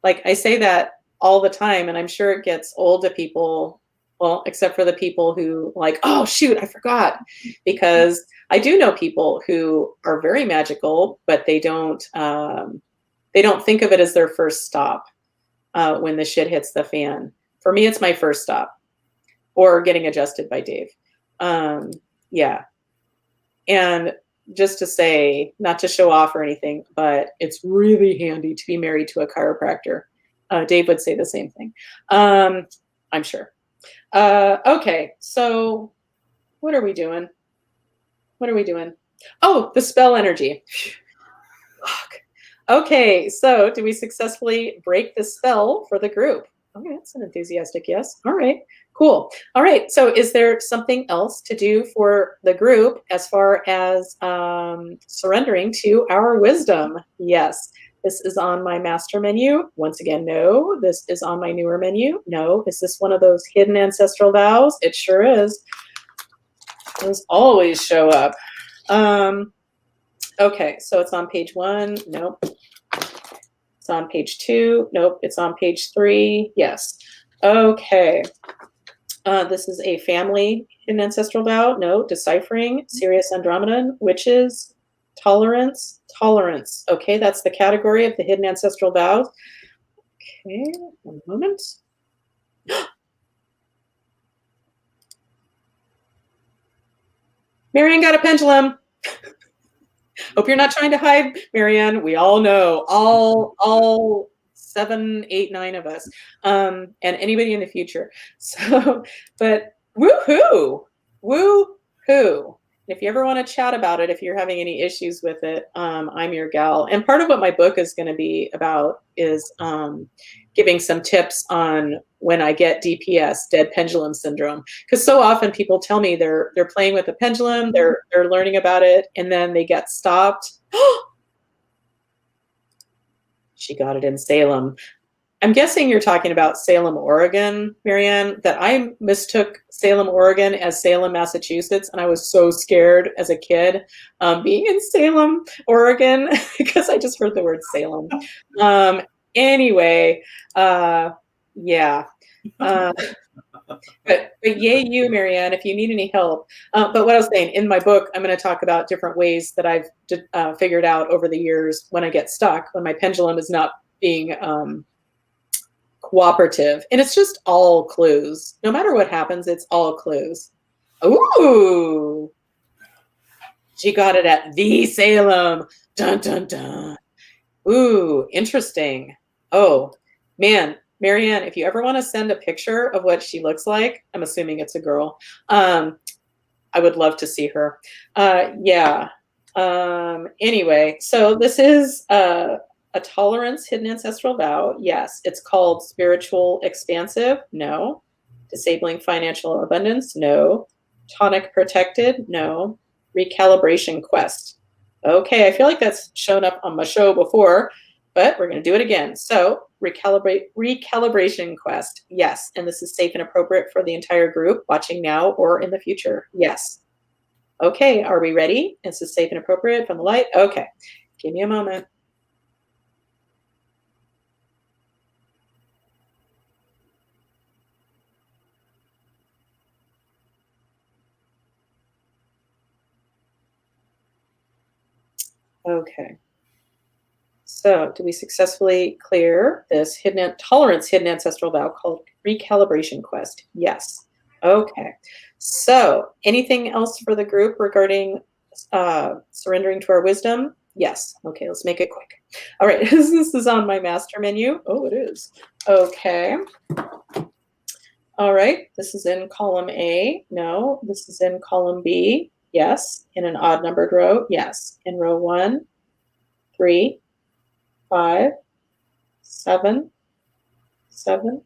Like, I say that all the time, and I'm sure it gets old to people, well, except for the people who like, oh, shoot, I forgot. Because I do know people who are very magical, but they don't think of it as their first stop when the shit hits the fan. For me, it's my first stop, or getting adjusted by Dave. Yeah. And just to say, not to show off or anything, but it's really handy to be married to a chiropractor. Dave would say the same thing. I'm sure. Okay, so what are we doing? Oh, the spell energy. Fuck. Okay, so do we successfully break the spell for the group? Okay, that's an enthusiastic yes. All right, cool. All right, so is there something else to do for the group as far as surrendering to our wisdom? Yes, This is on my master menu. Once again, no. This is on my newer menu. No. Is this one of those hidden ancestral vows? It sure is. Those always show up. Okay, so it's on page 1. Nope. It's on page 2. Nope. It's on page 3. Yes. Okay. This is a family hidden ancestral vow. No. Deciphering. Sirius Andromedan. Witches. Tolerance. Tolerance. Okay, that's the category of the hidden ancestral vows. Okay, one moment. Marianne got a pendulum. Hope you're not trying to hide, Marianne. We all know, all 7, 8, 9 of us, and anybody in the future. So, but woohoo, woohoo. If you ever want to chat about it, if you're having any issues with it, I'm your gal. And part of what my book is going to be about is giving some tips on when I get DPS, dead pendulum syndrome. Because so often people tell me they're playing with a pendulum, they're learning about it, and then they get stopped. She got it in Salem. I'm guessing you're talking about Salem, Oregon, Marianne, that I mistook Salem, Oregon as Salem, Massachusetts. And I was so scared as a kid being in Salem, Oregon, because I just heard the word Salem. Anyway, yeah. But yay you, Marianne, if you need any help. But what I was saying, in my book, I'm going to talk about different ways that I've figured out over the years when I get stuck, when my pendulum is not being cooperative. And it's just all clues. No matter what happens, it's all clues. Ooh. She got it at the Salem. Dun, dun, dun. Ooh, interesting. Oh, man. Marianne, if you ever want to send a picture of what she looks like, I'm assuming it's a girl, I would love to see her. Yeah. Anyway, so this is a tolerance hidden ancestral vow. Yes. It's called spiritual expansive. No. Disabling financial abundance. No. Tonic protected. No. Recalibration quest. Okay. I feel like that's shown up on my show before, but we're going to do it again. So recalibration quest. Yes. And this is safe and appropriate for the entire group watching now or in the future. Yes. Okay. Are we ready? This is safe and appropriate from the light. Okay. Give me a moment. Okay. So, do we successfully clear this hidden ancestral vow called recalibration quest? Yes. Okay. So, anything else for the group regarding surrendering to our wisdom? Yes. Okay, let's make it quick. All right, this is on my master menu. Oh, it is. Okay. All right, this is in column A. No, this is in column B. Yes. In an odd numbered row. Yes. In row 1, 3, 5, 7, 7.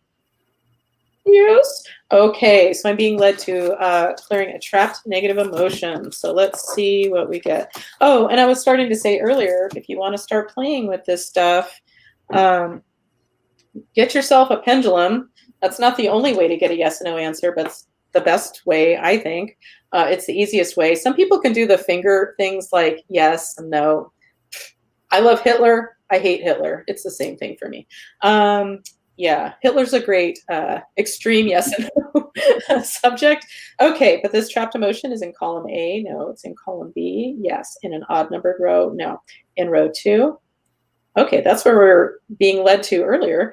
Yes. Okay, so I'm being led to clearing a trapped negative emotion. So let's see what we get. Oh, and I was starting to say earlier, if you want to start playing with this stuff, get yourself a pendulum. That's not the only way to get a yes and no answer, but it's the best way, I think. It's the easiest way. Some people can do the finger things like yes and no. I love Hitler. I hate Hitler. It's the same thing for me. Yeah, Hitler's a great extreme yes and no subject. Okay, but this trapped emotion is in column A. No, it's in column B. Yes. In an odd numbered row. No. In row 2. Okay, that's where we're being led to earlier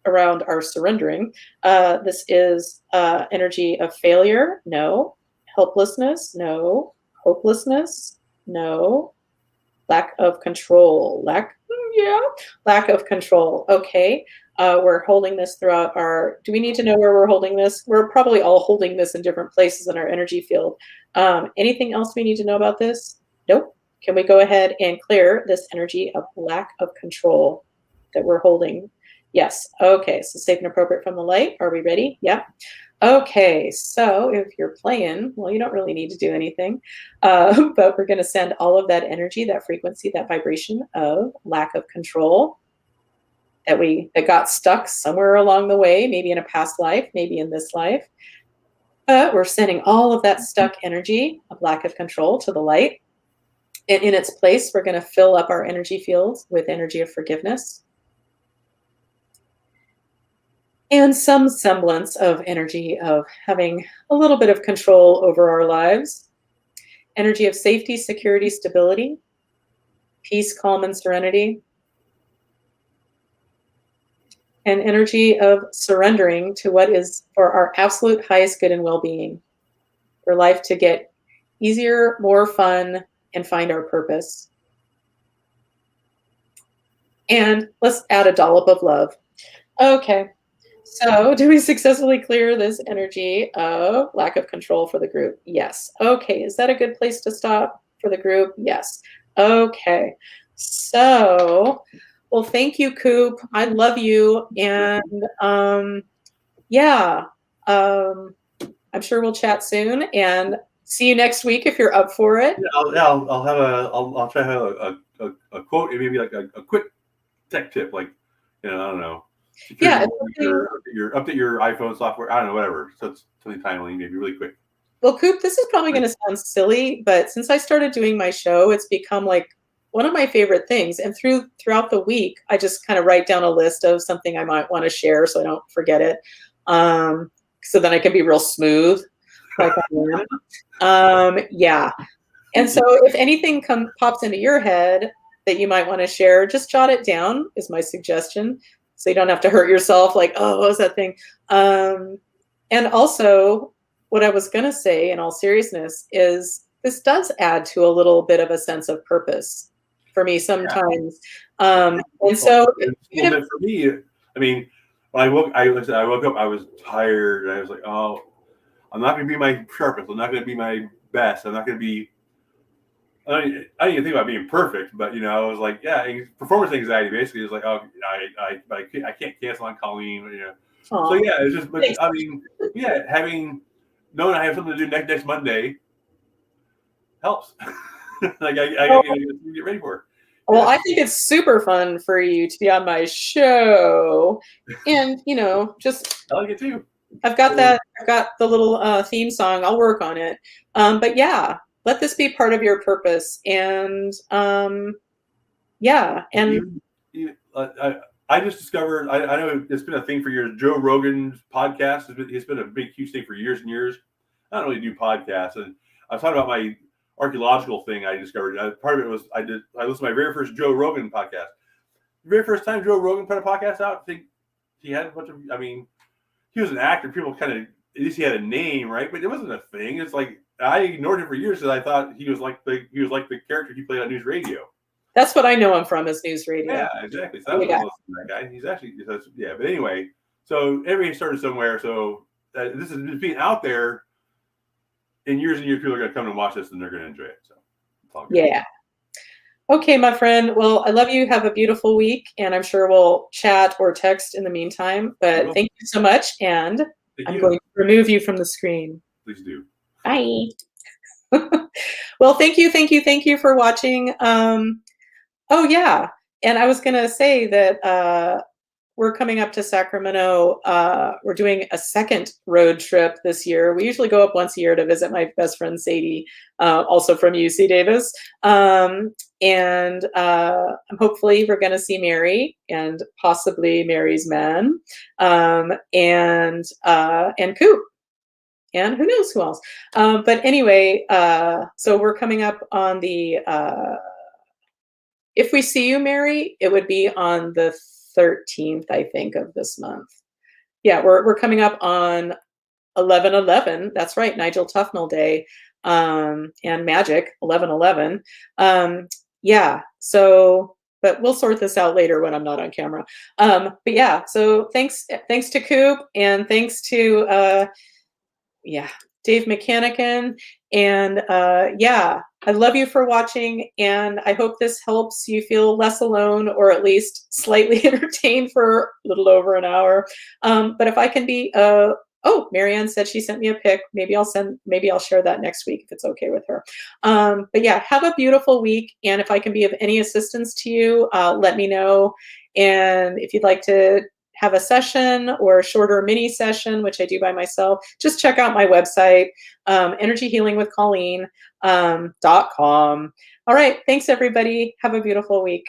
around our surrendering. This is energy of failure. No. Helplessness. No. Hopelessness. No. Lack of control. Lack of control. Okay. We're holding this throughout our, do we need to know where we're holding this? We're probably all holding this in different places in our energy field. Anything else we need to know about this? Nope. Can we go ahead and clear this energy of lack of control that we're holding? Yes. Okay. So safe and appropriate from the light. Are we ready? Yeah. Okay, so if you're playing, well, you don't really need to do anything, but we're going to send all of that energy, that frequency, that vibration of lack of control that got stuck somewhere along the way, maybe in a past life, maybe in this life. But we're sending all of that stuck energy of lack of control to the light. And in its place, we're going to fill up our energy fields with energy of forgiveness and some semblance of energy of having a little bit of control over our lives. Energy of safety, security, stability, peace, calm, and serenity. And energy of surrendering to what is for our absolute highest good and well-being, for life to get easier, more fun, and find our purpose. And let's add a dollop of love. Okay, so do we successfully clear this energy of lack of control for the group? Yes. Okay, is that a good place to stop for the group? Yes. Okay, so, well, thank you, Koop. I love you. And yeah, I'm sure we'll chat soon and see you next week if you're up for it. Yeah, I'll try to have a quote and maybe like a quick tech tip, like, I don't know. Yeah, update your iPhone software. I don't know, whatever. So it's something timely, maybe really quick. Well, Koop, this is probably going to sound silly, but since I started doing my show, it's become like one of my favorite things. And throughout the week, I just kind of write down a list of something I might want to share so I don't forget it. So then I can be real smooth, like I am. Yeah. And so if anything pops into your head that you might want to share, just jot it down is my suggestion. So you don't have to hurt yourself like, oh, what was that thing? And also, what I was going to say in all seriousness is this does add to a little bit of a sense of purpose for me sometimes. And so for me, I mean, when I woke up, I was tired. And I was like, oh, I'm not going to be my sharpest. I'm not going to be my best. I'm not going to be, I didn't even think about being perfect, but I was like, yeah, performance anxiety basically is like, oh, I can't cancel on Colleen, So yeah, it's just, but I mean, yeah, knowing I have something to do next Monday helps. Like I get ready for it. Well, I think it's super fun for you to be on my show, and just I like it too. I've got the little theme song. I'll work on it. But yeah. Let this be part of your purpose, and yeah, and I just discovered. I know it's been a thing for years. Joe Rogan's podcast it's been a big, huge thing for years and years. I don't really do podcasts, and I was talking about my archaeological thing. I discovered part of it was I listened to my very first Joe Rogan podcast. The very first time Joe Rogan put a podcast out, I think he had a bunch of. I mean, he was an actor. People kind of at least he had a name, right? But it wasn't a thing. It's like. I ignored him for years because I thought he was like the character he played on News Radio. That's what I know him from, is News Radio. Yeah, exactly. So I was listening to that guy. He's actually But anyway, so everybody started somewhere. So this is just being out there. In years and years, people are going to come and watch this, and they're going to enjoy it. So it's all good. Yeah. Okay, my friend. Well, I love you. Have a beautiful week, and I'm sure we'll chat or text in the meantime. But thank you so much, and I'm going to remove you from the screen. Please do. Bye. Well, thank you for watching. Oh yeah, and I was gonna say that we're coming up to Sacramento. We're doing a second road trip this year. We usually go up once a year to visit my best friend Sadie, also from UC Davis. And hopefully we're gonna see Mary and possibly Mary's man, and Koop. And who knows who else. But anyway, so we're coming up on the, if we see you, Mary, it would be on the 13th, I think, of this month. Yeah, we're coming up on 11/11. That's right, Nigel Tufnell Day, and Magic 11/11. Yeah, so, but we'll sort this out later when I'm not on camera. But yeah, so thanks to Koop, and thanks to, Dave McCannican, and I love you for watching, and I hope this helps you feel less alone, or at least slightly entertained for a little over an hour. But if I can be Oh, Marianne said she sent me a pic. Maybe I'll share that next week if it's okay with her. But yeah, have a beautiful week. And if I can be of any assistance to you, let me know. And if you'd like to have a session or a shorter mini session, which I do by myself, just check out my website, energyhealingwithcolleen.com. All right. Thanks, everybody. Have a beautiful week.